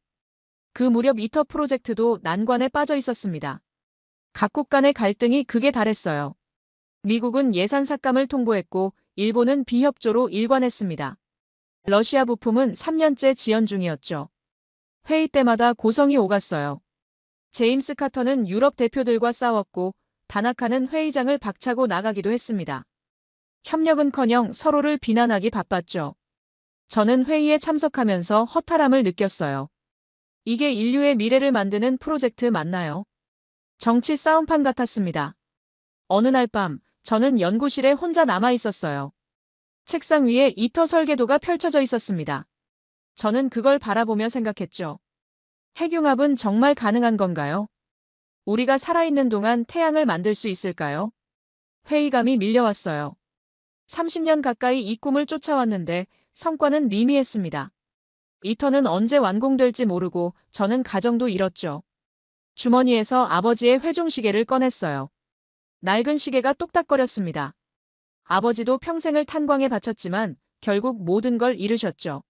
[SPEAKER 2] 그 무렵 이터 프로젝트도 난관에 빠져 있었습니다. 각국 간의 갈등이 극에 달했어요. 미국은 예산 삭감을 통보했고 일본은 비협조로 일관했습니다. 러시아 부품은 3년째 지연 중이었죠. 회의 때마다 고성이 오갔어요. 제임스 카터는 유럽 대표들과 싸웠고 다나카는 회의장을 박차고 나가기도 했습니다. 협력은커녕 서로를 비난하기 바빴죠. 저는 회의에 참석하면서 허탈함을 느꼈어요. 이게 인류의 미래를 만드는 프로젝트 맞나요? 정치 싸움판 같았습니다. 어느 날 밤 저는 연구실에 혼자 남아 있었어요. 책상 위에 이터 설계도가 펼쳐져 있었습니다. 저는 그걸 바라보며 생각했죠. 핵융합은 정말 가능한 건가요? 우리가 살아있는 동안 태양을 만들 수 있을까요? 회의감이 밀려왔어요. 30년 가까이 이 꿈을 쫓아왔는데 성과는 미미했습니다. 이터는 언제 완공될지 모르고 저는 가정도 잃었죠. 주머니에서 아버지의 회종시계를 꺼냈어요. 낡은 시계가 똑딱거렸습니다. 아버지도 평생을 탄광에 바쳤지만 결국 모든 걸 잃으셨죠.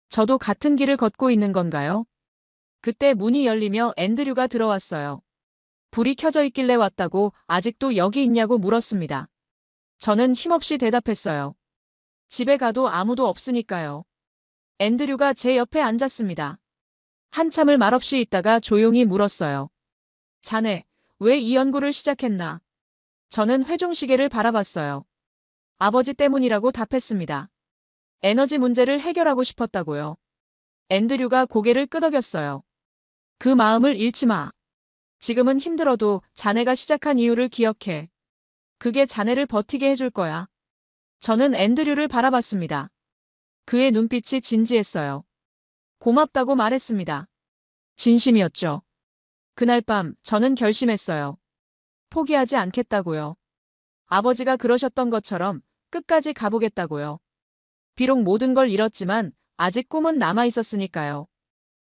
[SPEAKER 2] 저도 같은 길을 걷고 있는 건가요? 그때 문이 열리며 앤드류가 들어왔어요. 불이 켜져 있길래 왔다고 아직도 여기 있냐고 물었습니다. 저는 힘없이 대답했어요. 집에 가도 아무도 없으니까요. 앤드류가 제 옆에 앉았습니다. 한참을 말없이 있다가 조용히 물었어요. 자네, 왜 이 연구를 시작했나? 저는 회종시계를 바라봤어요. 아버지 때문이라고 답했습니다. 에너지 문제를 해결하고 싶었다고요. 앤드류가 고개를 끄덕였어요. 그 마음을 잃지 마. 지금은 힘들어도 자네가 시작한 이유를 기억해. 그게 자네를 버티게 해줄 거야. 저는 앤드류를 바라봤습니다. 그의 눈빛이 진지했어요. 고맙다고 말했습니다. 진심이었죠. 그날 밤 저는 결심했어요. 포기하지 않겠다고요. 아버지가 그러셨던 것처럼 끝까지 가보겠다고요. 비록 모든 걸 잃었지만 아직 꿈은 남아 있었으니까요.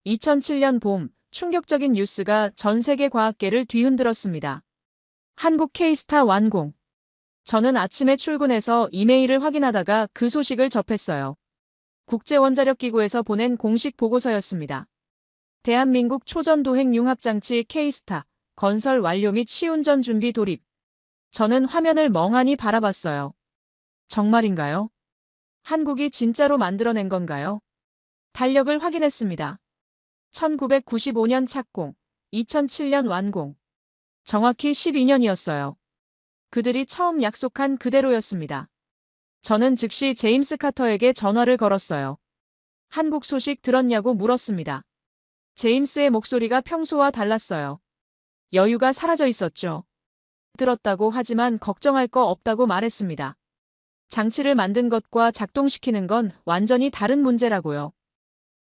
[SPEAKER 2] 2007년 봄 충격적인 뉴스가 전 세계 과학계를 뒤흔들었습니다. 한국 K스타 완공. 저는 아침에 출근해서 이메일을 확인하다가 그 소식을 접했어요. 국제원자력기구에서 보낸 공식 보고서였습니다. 대한민국 초전도행 융합장치 K스타 건설 완료 및 시운전 준비 돌입. 저는 화면을 멍하니 바라봤어요. 정말인가요? 한국이 진짜로 만들어낸 건가요? 달력을 확인했습니다. 1995년 착공, 2007년 완공. 정확히 12년이었어요. 그들이 처음 약속한 그대로였습니다. 저는 즉시 제임스 카터에게 전화를 걸었어요. 한국 소식 들었냐고 물었습니다. 제임스의 목소리가 평소와 달랐어요. 여유가 사라져 있었죠. 들었다고 하지만 걱정할 거 없다고 말했습니다. 장치를 만든 것과 작동시키는 건 완전히 다른 문제라고요.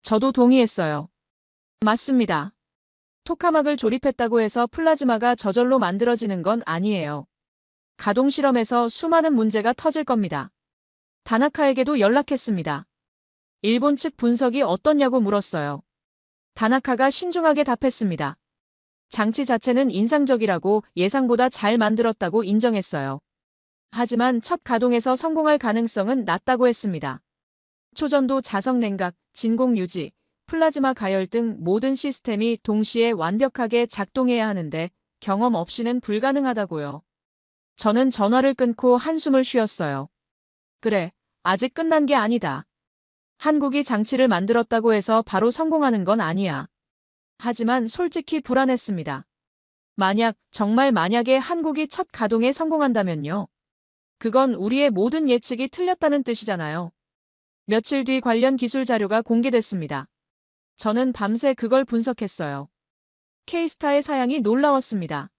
[SPEAKER 2] 저도 동의했어요. 맞습니다. 토카막을 조립했다고 해서 플라즈마가 저절로 만들어지는 건 아니에요. 가동 실험에서 수많은 문제가 터질 겁니다. 다나카에게도 연락했습니다. 일본 측 분석이 어떻냐고 물었어요. 다나카가 신중하게 답했습니다. 장치 자체는 인상적이라고 예상보다 잘 만들었다고 인정했어요. 하지만 첫 가동에서 성공할 가능성은 낮다고 했습니다. 초전도 자석 냉각, 진공 유지, 플라즈마 가열 등 모든 시스템이 동시에 완벽하게 작동해야 하는데 경험 없이는 불가능하다고요. 저는 전화를 끊고 한숨을 쉬었어요. 그래, 아직 끝난 게 아니다. 한국이 장치를 만들었다고 해서 바로 성공하는 건 아니야. 하지만 솔직히 불안했습니다. 정말 만약에 한국이 첫 가동에 성공한다면요. 그건 우리의 모든 예측이 틀렸다는 뜻이잖아요. 며칠 뒤 관련 기술 자료가 공개됐습니다. 저는 밤새 그걸 분석했어요. K스타의 사양이 놀라웠습니다.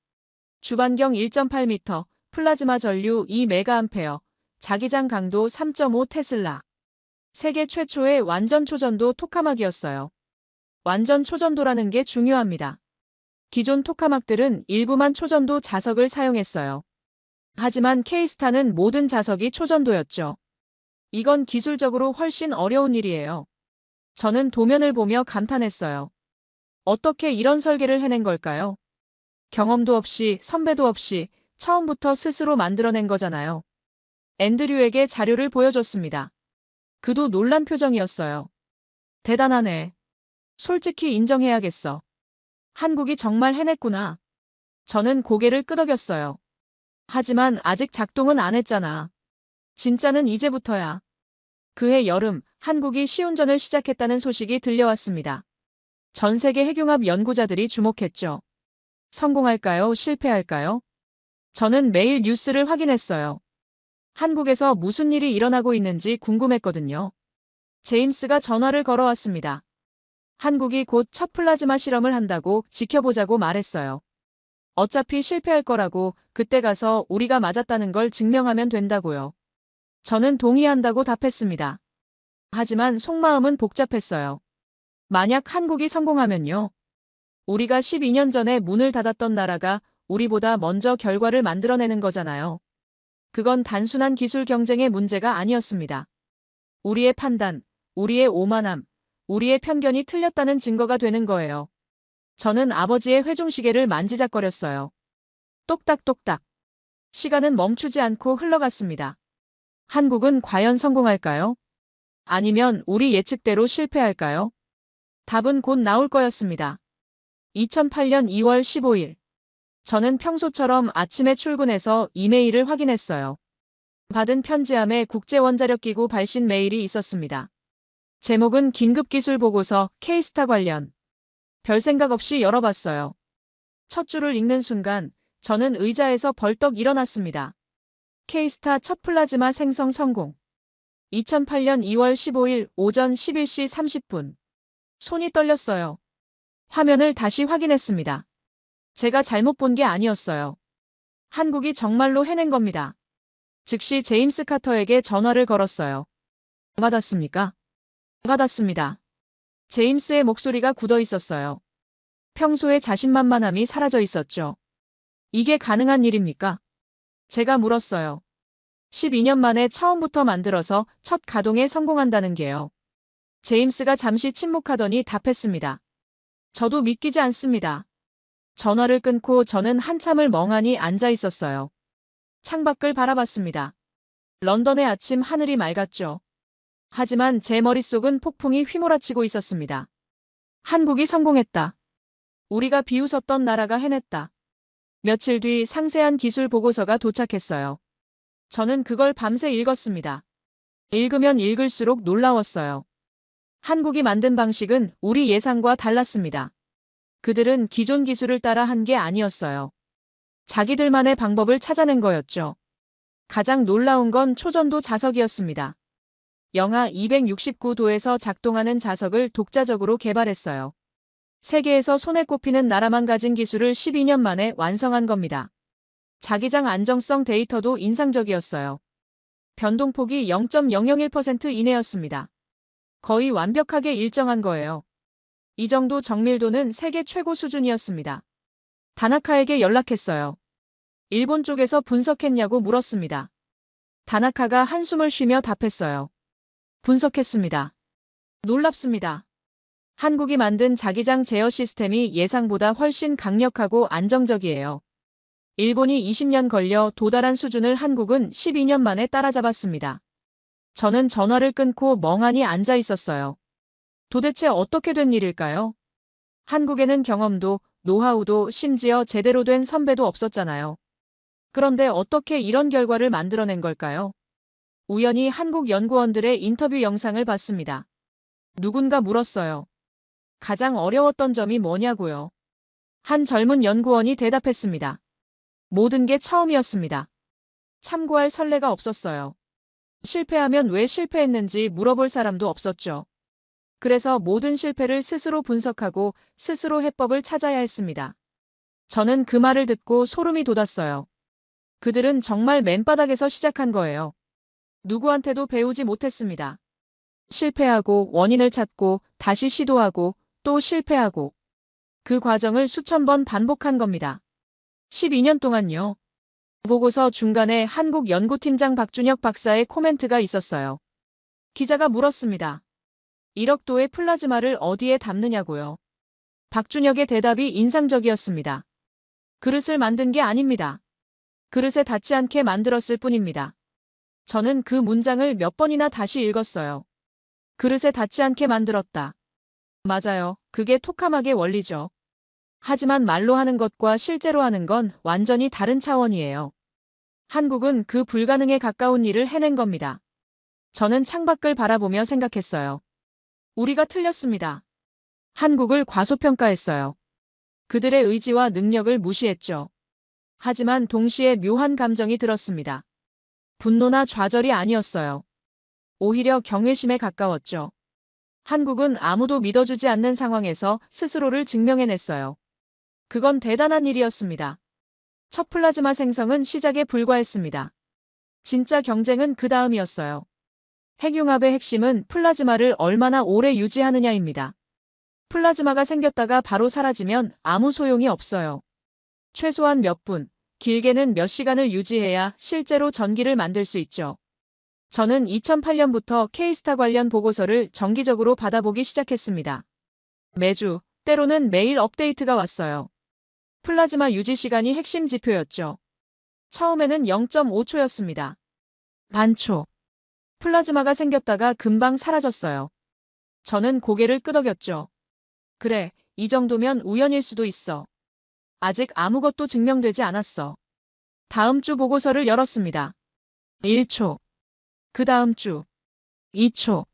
[SPEAKER 2] 주반경 1.8m, 플라즈마 전류 2메가암페어, 자기장 강도 3.5 테슬라. 세계 최초의 완전 초전도 토카막이었어요. 완전 초전도라는 게 중요합니다. 기존 토카막들은 일부만 초전도 자석을 사용했어요. 하지만 K스타는 모든 자석이 초전도였죠. 이건 기술적으로 훨씬 어려운 일이에요. 저는 도면을 보며 감탄했어요. 어떻게 이런 설계를 해낸 걸까요? 경험도 없이, 선배도 없이 처음부터 스스로 만들어낸 거잖아요. 앤드류에게 자료를 보여줬습니다. 그도 놀란 표정이었어요. 대단하네. 솔직히 인정해야겠어. 한국이 정말 해냈구나. 저는 고개를 끄덕였어요. 하지만 아직 작동은 안 했잖아. 진짜는 이제부터야. 그해 여름, 한국이 시운전을 시작했다는 소식이 들려왔습니다. 전 세계 핵융합 연구자들이 주목했죠. 성공할까요? 실패할까요? 저는 매일 뉴스를 확인했어요. 한국에서 무슨 일이 일어나고 있는지 궁금했거든요. 제임스가 전화를 걸어왔습니다. 한국이 곧 첫 플라즈마 실험을 한다고 지켜보자고 말했어요. 어차피 실패할 거라고 그때 가서 우리가 맞았다는 걸 증명하면 된다고요. 저는 동의한다고 답했습니다. 하지만 속마음은 복잡했어요. 만약 한국이 성공하면요. 우리가 12년 전에 문을 닫았던 나라가 우리보다 먼저 결과를 만들어내는 거잖아요. 그건 단순한 기술 경쟁의 문제가 아니었습니다. 우리의 판단, 우리의 오만함, 우리의 편견이 틀렸다는 증거가 되는 거예요. 저는 아버지의 회중시계를 만지작거렸어요. 똑딱똑딱. 시간은 멈추지 않고 흘러갔습니다. 한국은 과연 성공할까요? 아니면 우리 예측대로 실패할까요? 답은 곧 나올 거였습니다. 2008년 2월 15일. 저는 평소처럼 아침에 출근해서 이메일을 확인했어요. 받은 편지함에 국제원자력기구 발신 메일이 있었습니다. 제목은 긴급기술 보고서 K스타 관련. 별 생각 없이 열어봤어요. 첫 줄을 읽는 순간 저는 의자에서 벌떡 일어났습니다. K스타 첫 플라즈마 생성 성공. 2008년 2월 15일 오전 11시 30분. 손이 떨렸어요. 화면을 다시 확인했습니다. 제가 잘못 본 게 아니었어요. 한국이 정말로 해낸 겁니다. 즉시 제임스 카터에게 전화를 걸었어요. 받았습니까? 받았습니다. 제임스의 목소리가 굳어 있었어요. 평소의 자신만만함이 사라져 있었죠. 이게 가능한 일입니까? 제가 물었어요. 12년 만에 처음부터 만들어서 첫 가동에 성공한다는 게요. 제임스가 잠시 침묵하더니 답했습니다. 저도 믿기지 않습니다. 전화를 끊고 저는 한참을 멍하니 앉아 있었어요. 창밖을 바라봤습니다. 런던의 아침 하늘이 맑았죠. 하지만 제 머릿속은 폭풍이 휘몰아치고 있었습니다. 한국이 성공했다. 우리가 비웃었던 나라가 해냈다. 며칠 뒤 상세한 기술 보고서가 도착했어요. 저는 그걸 밤새 읽었습니다. 읽으면 읽을수록 놀라웠어요. 한국이 만든 방식은 우리 예상과 달랐습니다. 그들은 기존 기술을 따라 한 게 아니었어요. 자기들만의 방법을 찾아낸 거였죠. 가장 놀라운 건 초전도 자석이었습니다. 영하 269도에서 작동하는 자석을 독자적으로 개발했어요. 세계에서 손에 꼽히는 나라만 가진 기술을 12년 만에 완성한 겁니다. 자기장 안정성 데이터도 인상적이었어요. 변동폭이 0.001% 이내였습니다. 거의 완벽하게 일정한 거예요. 이 정도 정밀도는 세계 최고 수준이었습니다. 다나카에게 연락했어요. 일본 쪽에서 분석했냐고 물었습니다. 다나카가 한숨을 쉬며 답했어요. 분석했습니다. 놀랍습니다. 한국이 만든 자기장 제어 시스템이 예상보다 훨씬 강력하고 안정적이에요. 일본이 20년 걸려 도달한 수준을 한국은 12년 만에 따라잡았습니다. 저는 전화를 끊고 멍하니 앉아 있었어요. 도대체 어떻게 된 일일까요? 한국에는 경험도, 노하우도 심지어 제대로 된 선배도 없었잖아요. 그런데 어떻게 이런 결과를 만들어낸 걸까요? 우연히 한국 연구원들의 인터뷰 영상을 봤습니다. 누군가 물었어요. 가장 어려웠던 점이 뭐냐고요? 한 젊은 연구원이 대답했습니다. 모든 게 처음이었습니다. 참고할 설레가 없었어요. 실패하면 왜 실패했는지 물어볼 사람도 없었죠. 그래서 모든 실패를 스스로 분석하고 스스로 해법을 찾아야 했습니다. 저는 그 말을 듣고 소름이 돋았어요. 그들은 정말 맨바닥에서 시작한 거예요. 누구한테도 배우지 못했습니다. 실패하고 원인을 찾고 다시 시도하고 또 실패하고 그 과정을 수천 번 반복한 겁니다. 12년 동안요. 보고서 중간에 한국 연구팀장 박준혁 박사의 코멘트가 있었어요. 기자가 물었습니다. 1억 도의 플라즈마를 어디에 담느냐고요. 박준혁의 대답이 인상적이었습니다. 그릇을 만든 게 아닙니다. 그릇에 닿지 않게 만들었을 뿐입니다. 저는 그 문장을 몇 번이나 다시 읽었어요. 그릇에 닿지 않게 만들었다. 맞아요. 그게 토카막의 원리죠. 하지만 말로 하는 것과 실제로 하는 건 완전히 다른 차원이에요. 한국은 그 불가능에 가까운 일을 해낸 겁니다. 저는 창밖을 바라보며 생각했어요. 우리가 틀렸습니다. 한국을 과소평가했어요. 그들의 의지와 능력을 무시했죠. 하지만 동시에 묘한 감정이 들었습니다. 분노나 좌절이 아니었어요. 오히려 경외심에 가까웠죠. 한국은 아무도 믿어주지 않는 상황에서 스스로를 증명해냈어요. 그건 대단한 일이었습니다. 첫 플라즈마 생성은 시작에 불과했습니다. 진짜 경쟁은 그 다음이었어요. 핵융합의 핵심은 플라즈마를 얼마나 오래 유지하느냐입니다. 플라즈마가 생겼다가 바로 사라지면 아무 소용이 없어요. 최소한 몇 분, 길게는 몇 시간을 유지해야 실제로 전기를 만들 수 있죠. 저는 2008년부터 K스타 관련 보고서를 정기적으로 받아보기 시작했습니다. 매주, 때로는 매일 업데이트가 왔어요. 플라즈마 유지 시간이 핵심 지표였죠. 처음에는 0.5초였습니다. 반초. 플라즈마가 생겼다가 금방 사라졌어요. 저는 고개를 끄덕였죠. 그래, 이 정도면 우연일 수도 있어. 아직 아무것도 증명되지 않았어. 다음 주 보고서를 열었습니다. 1초. 그 다음 주. 2초.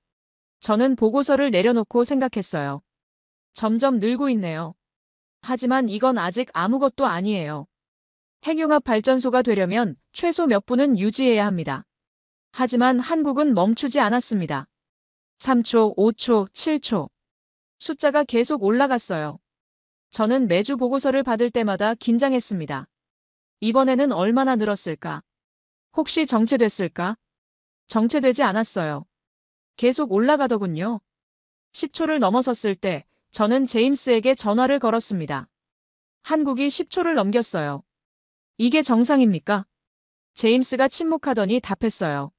[SPEAKER 2] 저는 보고서를 내려놓고 생각했어요. 점점 늘고 있네요. 하지만 이건 아직 아무것도 아니에요. 핵융합 발전소가 되려면 최소 몇 분은 유지해야 합니다. 하지만 한국은 멈추지 않았습니다. 3초, 5초, 7초. 숫자가 계속 올라갔어요. 저는 매주 보고서를 받을 때마다 긴장했습니다. 이번에는 얼마나 늘었을까? 혹시 정체됐을까? 정체되지 않았어요. 계속 올라가더군요. 10초를 넘어섰을 때 저는 제임스에게 전화를 걸었습니다. 한국이 10초를 넘겼어요. 이게 정상입니까? 제임스가 침묵하더니 답했어요.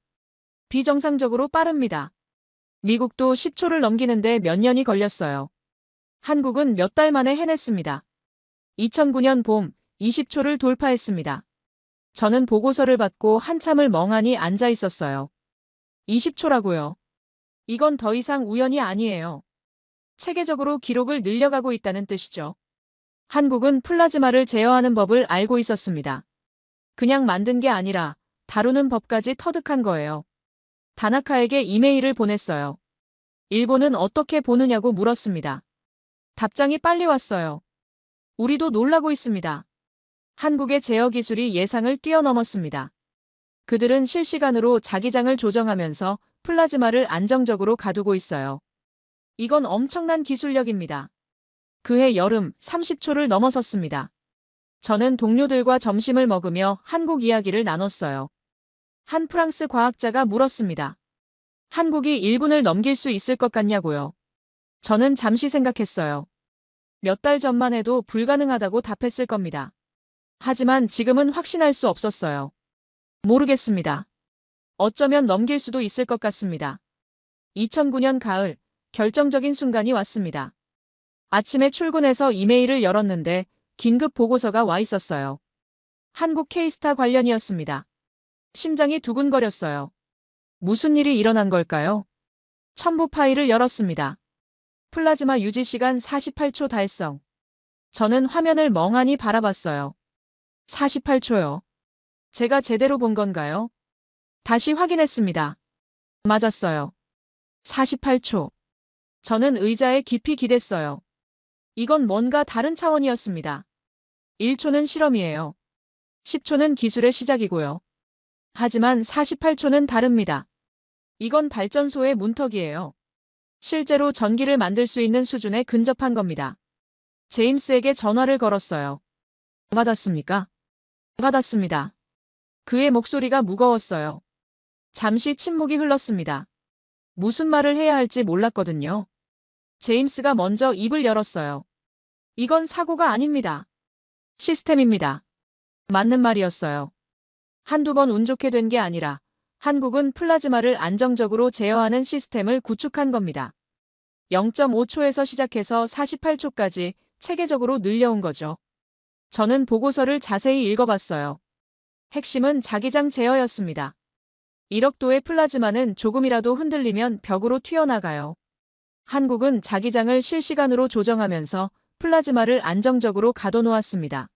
[SPEAKER 2] 비정상적으로 빠릅니다. 미국도 10초를 넘기는데 몇 년이 걸렸어요. 한국은 몇 달 만에 해냈습니다. 2009년 봄 20초를 돌파했습니다. 저는 보고서를 받고 한참을 멍하니 앉아 있었어요. 20초라고요. 이건 더 이상 우연이 아니에요. 체계적으로 기록을 늘려가고 있다는 뜻이죠. 한국은 플라즈마를 제어하는 법을 알고 있었습니다. 그냥 만든 게 아니라 다루는 법까지 터득한 거예요. 다나카에게 이메일을 보냈어요. 일본은 어떻게 보느냐고 물었습니다. 답장이 빨리 왔어요. 우리도 놀라고 있습니다. 한국의 제어 기술이 예상을 뛰어넘었습니다. 그들은 실시간으로 자기장을 조정하면서 플라즈마를 안정적으로 가두고 있어요. 이건 엄청난 기술력입니다. 그해 여름 30초를 넘어섰습니다. 저는 동료들과 점심을 먹으며 한국 이야기를 나눴어요. 한 프랑스 과학자가 물었습니다. 한국이 1분을 넘길 수 있을 것 같냐고요. 저는 잠시 생각했어요. 몇 달 전만 해도 불가능하다고 답했을 겁니다. 하지만 지금은 확신할 수 없었어요. 모르겠습니다. 어쩌면 넘길 수도 있을 것 같습니다. 2009년 가을, 결정적인 순간이 왔습니다. 아침에 출근해서 이메일을 열었는데 긴급 보고서가 와 있었어요. 한국 K스타 관련이었습니다. 심장이 두근거렸어요. 무슨 일이 일어난 걸까요? 첨부 파일을 열었습니다. 플라즈마 유지 시간 48초 달성. 저는 화면을 멍하니 바라봤어요. 48초요. 제가 제대로 본 건가요? 다시 확인했습니다. 맞았어요. 48초. 저는 의자에 깊이 기댔어요. 이건 뭔가 다른 차원이었습니다. 1초는 실험이에요. 10초는 기술의 시작이고요. 하지만 48초는 다릅니다. 이건 발전소의 문턱이에요. 실제로 전기를 만들 수 있는 수준에 근접한 겁니다. 제임스에게 전화를 걸었어요. 받았습니까? 받았습니다. 그의 목소리가 무거웠어요. 잠시 침묵이 흘렀습니다. 무슨 말을 해야 할지 몰랐거든요. 제임스가 먼저 입을 열었어요. 이건 사고가 아닙니다. 시스템입니다. 맞는 말이었어요. 한두 번 운 좋게 된 게 아니라 한국은 플라즈마를 안정적으로 제어하는 시스템을 구축한 겁니다. 0.5초에서 시작해서 48초까지 체계적으로 늘려온 거죠. 저는 보고서를 자세히 읽어봤어요. 핵심은 자기장 제어였습니다. 1억 도의 플라즈마는 조금이라도 흔들리면 벽으로 튀어나가요. 한국은 자기장을 실시간으로 조정하면서 플라즈마를 안정적으로 가둬놓았습니다.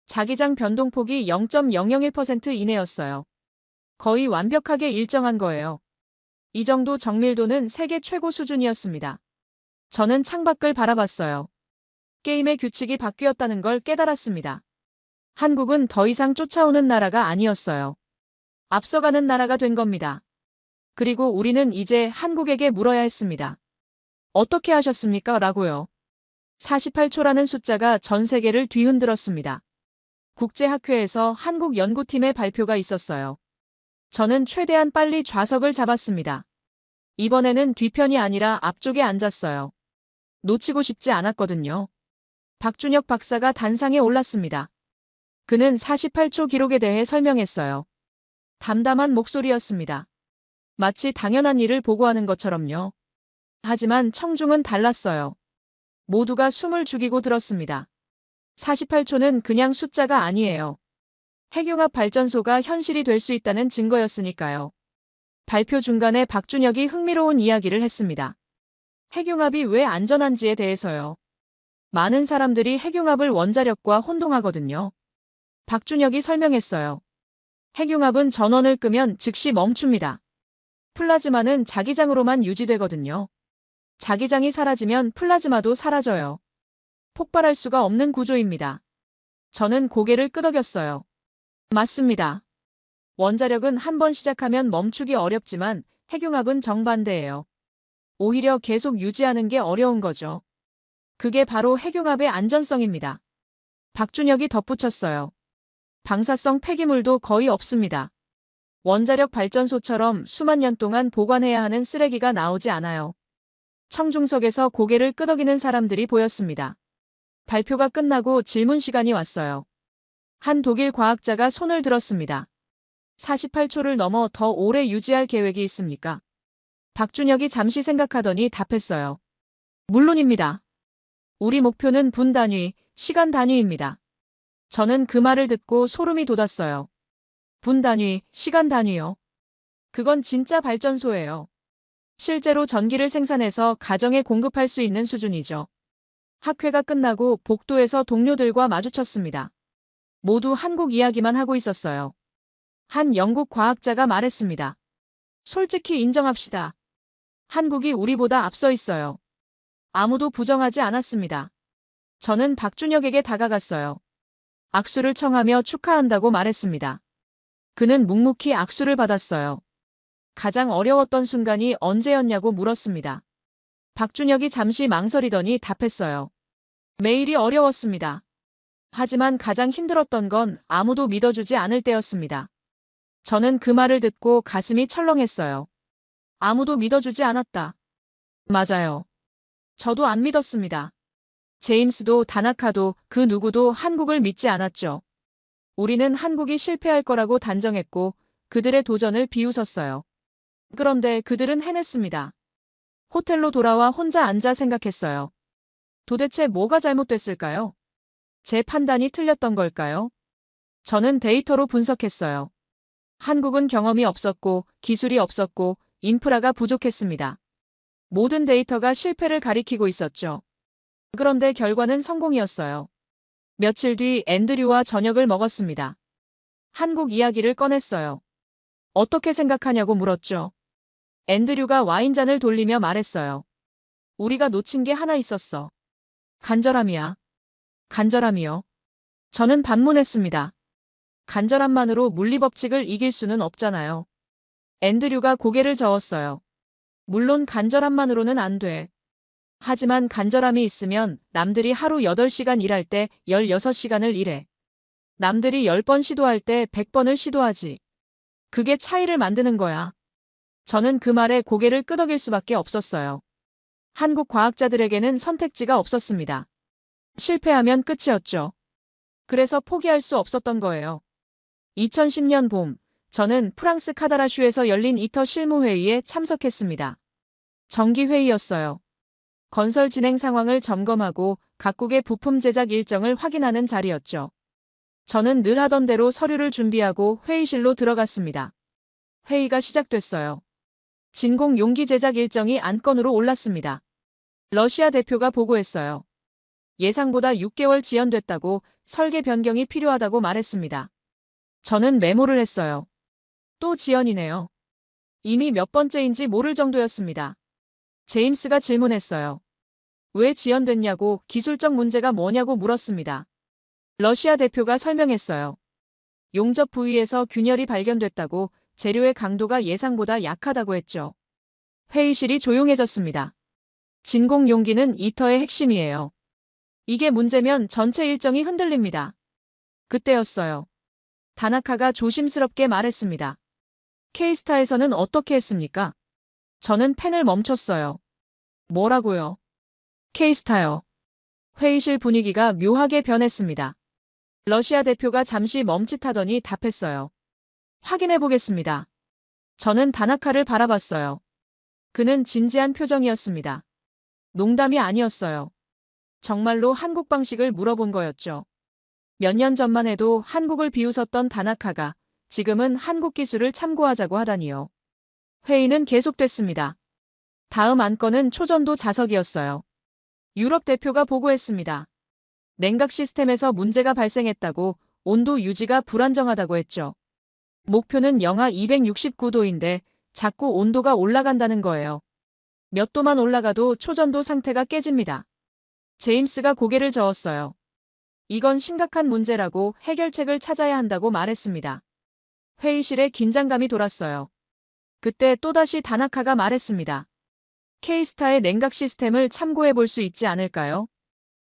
[SPEAKER 2] 자기장 변동폭이 0.001% 이내였어요. 거의 완벽하게 일정한 거예요. 이 정도 정밀도는 세계 최고 수준이었습니다. 저는 창밖을 바라봤어요. 게임의 규칙이 바뀌었다는 걸 깨달았습니다. 한국은 더 이상 쫓아오는 나라가 아니었어요. 앞서가는 나라가 된 겁니다. 그리고 우리는 이제 한국에게 물어야 했습니다. 어떻게 하셨습니까? 라고요. 48초라는 숫자가 전 세계를 뒤흔들었습니다. 국제학회에서 한국 연구팀의 발표가 있었어요. 저는 최대한 빨리 좌석을 잡았습니다. 이번에는 뒤편이 아니라 앞쪽에 앉았어요. 놓치고 싶지 않았거든요. 박준혁 박사가 단상에 올랐습니다. 그는 48초 기록에 대해 설명했어요. 담담한 목소리였습니다. 마치 당연한 일을 보고하는 것처럼요. 하지만 청중은 달랐어요. 모두가 숨을 죽이고 들었습니다. 48초는 그냥 숫자가 아니에요. 핵융합 발전소가 현실이 될 수 있다는 증거였으니까요. 발표 중간에 박준혁이 흥미로운 이야기를 했습니다. 핵융합이 왜 안전한지에 대해서요. 많은 사람들이 핵융합을 원자력과 혼동하거든요. 박준혁이 설명했어요. 핵융합은 전원을 끄면 즉시 멈춥니다. 플라즈마는 자기장으로만 유지되거든요. 자기장이 사라지면 플라즈마도 사라져요. 폭발할 수가 없는 구조입니다. 저는 고개를 끄덕였어요. 맞습니다. 원자력은 한번 시작하면 멈추기 어렵지만 핵융합은 정반대예요. 오히려 계속 유지하는 게 어려운 거죠. 그게 바로 핵융합의 안전성입니다. 박준혁이 덧붙였어요. 방사성 폐기물도 거의 없습니다. 원자력 발전소처럼 수만 년 동안 보관해야 하는 쓰레기가 나오지 않아요. 청중석에서 고개를 끄덕이는 사람들이 보였습니다. 발표가 끝나고 질문 시간이 왔어요. 한 독일 과학자가 손을 들었습니다. 48초를 넘어 더 오래 유지할 계획이 있습니까? 박준혁이 잠시 생각하더니 답했어요. 물론입니다. 우리 목표는 분 단위, 시간 단위입니다. 저는 그 말을 듣고 소름이 돋았어요. 분 단위, 시간 단위요. 그건 진짜 발전소예요. 실제로 전기를 생산해서 가정에 공급할 수 있는 수준이죠. 학회가 끝나고 복도에서 동료들과 마주쳤습니다. 모두 한국 이야기만 하고 있었어요. 한 영국 과학자가 말했습니다. 솔직히 인정합시다. 한국이 우리보다 앞서 있어요. 아무도 부정하지 않았습니다. 저는 박준혁에게 다가갔어요. 악수를 청하며 축하한다고 말했습니다. 그는 묵묵히 악수를 받았어요. 가장 어려웠던 순간이 언제였냐고 물었습니다. 박준혁이 잠시 망설이더니 답했어요. 매일이 어려웠습니다. 하지만 가장 힘들었던 건 아무도 믿어주지 않을 때였습니다. 저는 그 말을 듣고 가슴이 철렁했어요. 아무도 믿어주지 않았다. 맞아요. 저도 안 믿었습니다. 제임스도 다나카도 그 누구도 한국을 믿지 않았죠. 우리는 한국이 실패할 거라고 단정했고 그들의 도전을 비웃었어요. 그런데 그들은 해냈습니다. 호텔로 돌아와 혼자 앉아 생각했어요. 도대체 뭐가 잘못됐을까요? 제 판단이 틀렸던 걸까요? 저는 데이터로 분석했어요. 한국은 경험이 없었고 기술이 없었고 인프라가 부족했습니다. 모든 데이터가 실패를 가리키고 있었죠. 그런데 결과는 성공이었어요. 며칠 뒤 앤드류와 저녁을 먹었습니다. 한국 이야기를 꺼냈어요. 어떻게 생각하냐고 물었죠. 앤드류가 와인잔을 돌리며 말했어요. 우리가 놓친 게 하나 있었어. 간절함이야. 간절함이요. 저는 반문했습니다. 간절함만으로 물리법칙을 이길 수는 없잖아요. 앤드류가 고개를 저었어요. 물론 간절함만으로는 안 돼. 하지만 간절함이 있으면 남들이 하루 8시간 일할 때 16시간을 일해. 남들이 10번 시도할 때 100번을 시도하지. 그게 차이를 만드는 거야. 저는 그 말에 고개를 끄덕일 수밖에 없었어요. 한국 과학자들에게는 선택지가 없었습니다. 실패하면 끝이었죠. 그래서 포기할 수 없었던 거예요. 2010년 봄, 저는 프랑스 카다라슈에서 열린 이터 실무회의에 참석했습니다. 정기회의였어요. 건설 진행 상황을 점검하고 각국의 부품 제작 일정을 확인하는 자리였죠. 저는 늘 하던 대로 서류를 준비하고 회의실로 들어갔습니다. 회의가 시작됐어요. 진공 용기 제작 일정이 안건으로 올랐습니다. 러시아 대표가 보고했어요. 예상보다 6개월 지연됐다고, 설계 변경이 필요하다고 말했습니다. 저는 메모를 했어요. 또 지연이네요. 이미 몇 번째인지 모를 정도였습니다. 제임스가 질문했어요. 왜 지연됐냐고, 기술적 문제가 뭐냐고 물었습니다. 러시아 대표가 설명했어요. 용접 부위에서 균열이 발견됐다고, 재료의 강도가 예상보다 약하다고 했죠. 회의실이 조용해졌습니다. 진공 용기는 이터의 핵심이에요. 이게 문제면 전체 일정이 흔들립니다. 그때였어요. 다나카가 조심스럽게 말했습니다. K스타에서는 어떻게 했습니까? 저는 펜을 멈췄어요. 뭐라고요? K스타요. 회의실 분위기가 묘하게 변했습니다. 러시아 대표가 잠시 멈칫하더니 답했어요. 확인해 보겠습니다. 저는 다나카를 바라봤어요. 그는 진지한 표정이었습니다. 농담이 아니었어요. 정말로 한국 방식을 물어본 거였죠. 몇 년 전만 해도 한국을 비웃었던 다나카가 지금은 한국 기술을 참고하자고 하다니요. 회의는 계속됐습니다. 다음 안건은 초전도 자석이었어요. 유럽 대표가 보고했습니다. 냉각 시스템에서 문제가 발생했다고, 온도 유지가 불안정하다고 했죠. 목표는 영하 269도인데 자꾸 온도가 올라간다는 거예요. 몇 도만 올라가도 초전도 상태가 깨집니다. 제임스가 고개를 저었어요. 이건 심각한 문제라고, 해결책을 찾아야 한다고 말했습니다. 회의실에 긴장감이 돌았어요. 그때 또다시 다나카가 말했습니다. K스타의 냉각 시스템을 참고해 볼 수 있지 않을까요?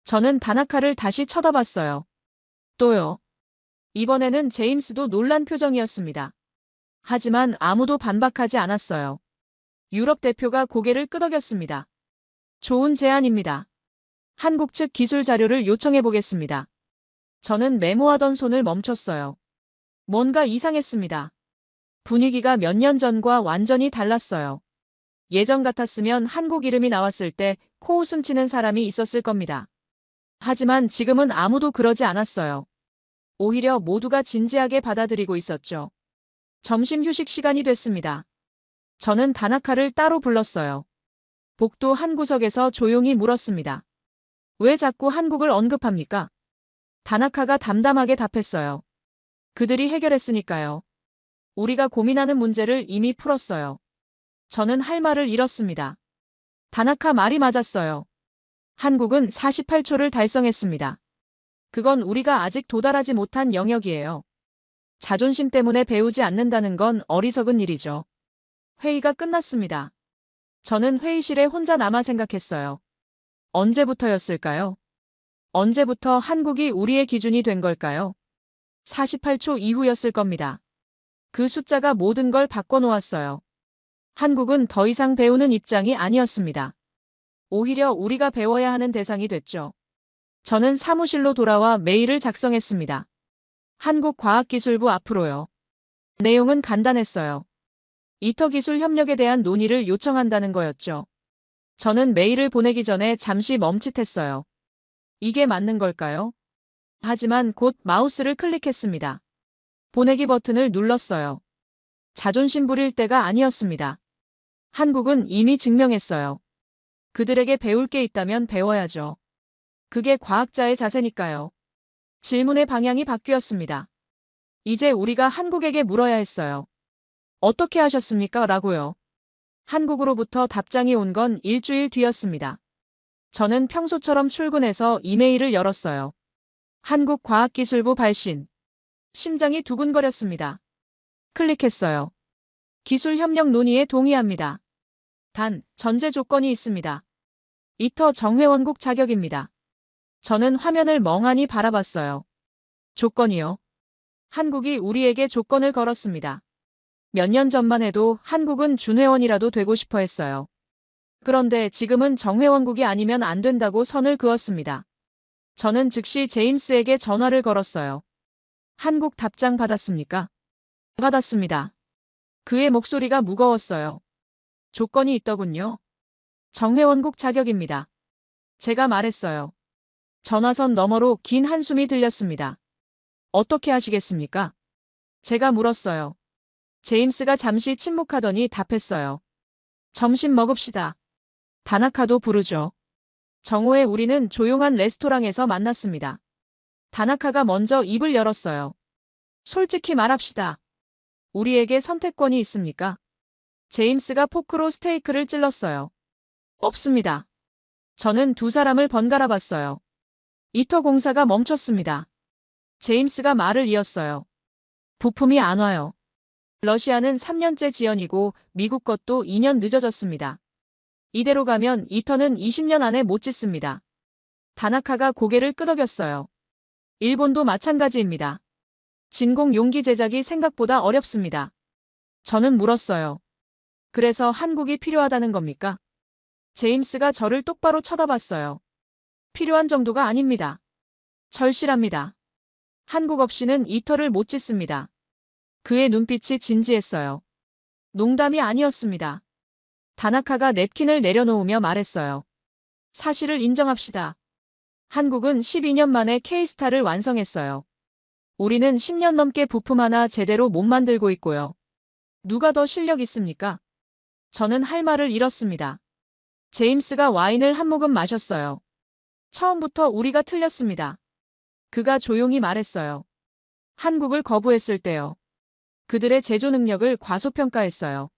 [SPEAKER 2] 저는 다나카를 다시 쳐다봤어요. 또요. 이번에는 제임스도 놀란 표정이었습니다. 하지만 아무도 반박하지 않았어요. 유럽 대표가 고개를 끄덕였습니다. 좋은 제안입니다. 한국 측 기술 자료를 요청해 보겠습니다. 저는 메모하던 손을 멈췄어요. 뭔가 이상했습니다. 분위기가 몇 년 전과 완전히 달랐어요. 예전 같았으면 한국 이름이 나왔을 때 코웃음 치는 사람이 있었을 겁니다. 하지만 지금은 아무도 그러지 않았어요. 오히려 모두가 진지하게 받아들이고 있었죠. 점심 휴식 시간이 됐습니다. 저는 다나카를 따로 불렀어요. 복도 한 구석에서 조용히 물었습니다. 왜 자꾸 한국을 언급합니까? 다나카가 담담하게 답했어요. 그들이 해결했으니까요. 우리가 고민하는 문제를 이미 풀었어요. 저는 할 말을 잃었습니다. 다나카 말이 맞았어요. 한국은 48초를 달성했습니다. 그건 우리가 아직 도달하지 못한 영역이에요. 자존심 때문에 배우지 않는다는 건 어리석은 일이죠. 회의가 끝났습니다. 저는 회의실에 혼자 남아 생각했어요. 언제부터였을까요? 언제부터 한국이 우리의 기준이 된 걸까요? 48초 이후였을 겁니다. 그 숫자가 모든 걸 바꿔놓았어요. 한국은 더 이상 배우는 입장이 아니었습니다. 오히려 우리가 배워야 하는 대상이 됐죠. 저는 사무실로 돌아와 메일을 작성했습니다. 한국과학기술부 앞으로요. 내용은 간단했어요. 이터 기술 협력에 대한 논의를 요청한다는 거였죠. 저는 메일을 보내기 전에 잠시 멈칫했어요. 이게 맞는 걸까요? 하지만 곧 마우스를 클릭했습니다. 보내기 버튼을 눌렀어요. 자존심 부릴 때가 아니었습니다. 한국은 이미 증명했어요. 그들에게 배울 게 있다면 배워야죠. 그게 과학자의 자세니까요. 질문의 방향이 바뀌었습니다. 이제 우리가 한국에게 물어야 했어요. 어떻게 하셨습니까? 라고요. 한국으로부터 답장이 온 건 일주일 뒤였습니다. 저는 평소처럼 출근해서 이메일을 열었어요. 한국과학기술부 발신. 심장이 두근거렸습니다. 클릭했어요. 기술협력 논의에 동의합니다. 단, 전제 조건이 있습니다. 이터 정회원국 자격입니다. 저는 화면을 멍하니 바라봤어요. 조건이요. 한국이 우리에게 조건을 걸었습니다. 몇 년 전만 해도 한국은 준회원이라도 되고 싶어 했어요. 그런데 지금은 정회원국이 아니면 안 된다고 선을 그었습니다. 저는 즉시 제임스에게 전화를 걸었어요. 한국 답장 받았습니까? 받았습니다. 그의 목소리가 무거웠어요. 조건이 있더군요. 정회원국 자격입니다. 제가 말했어요. 전화선 너머로 긴 한숨이 들렸습니다. 어떻게 하시겠습니까? 제가 물었어요. 제임스가 잠시 침묵하더니 답했어요. 점심 먹읍시다. 다나카도 부르죠. 정오에 우리는 조용한 레스토랑에서 만났습니다. 다나카가 먼저 입을 열었어요. 솔직히 말합시다. 우리에게 선택권이 있습니까? 제임스가 포크로 스테이크를 찔렀어요. 없습니다. 저는 두 사람을 번갈아 봤어요. 이터 공사가 멈췄습니다. 제임스가 말을 이었어요. 부품이 안 와요. 러시아는 3년째 지연이고 미국 것도 2년 늦어졌습니다. 이대로 가면 이터는 20년 안에 못 짓습니다. 다나카가 고개를 끄덕였어요. 일본도 마찬가지입니다. 진공 용기 제작이 생각보다 어렵습니다. 저는 물었어요. 그래서 한국이 필요하다는 겁니까? 제임스가 저를 똑바로 쳐다봤어요. 필요한 정도가 아닙니다. 절실합니다. 한국 없이는 이터를 못 짓습니다. 그의 눈빛이 진지했어요. 농담이 아니었습니다. 다나카가 냅킨을 내려놓으며 말했어요. 사실을 인정합시다. 한국은 12년 만에 K스타를 완성했어요. 우리는 10년 넘게 부품 하나 제대로 못 만들고 있고요. 누가 더 실력 있습니까? 저는 할 말을 잃었습니다. 제임스가 와인을 한 모금 마셨어요. 처음부터 우리가 틀렸습니다. 그가 조용히 말했어요. 한국을 거부했을 때요. 그들의 제조 능력을 과소평가했어요.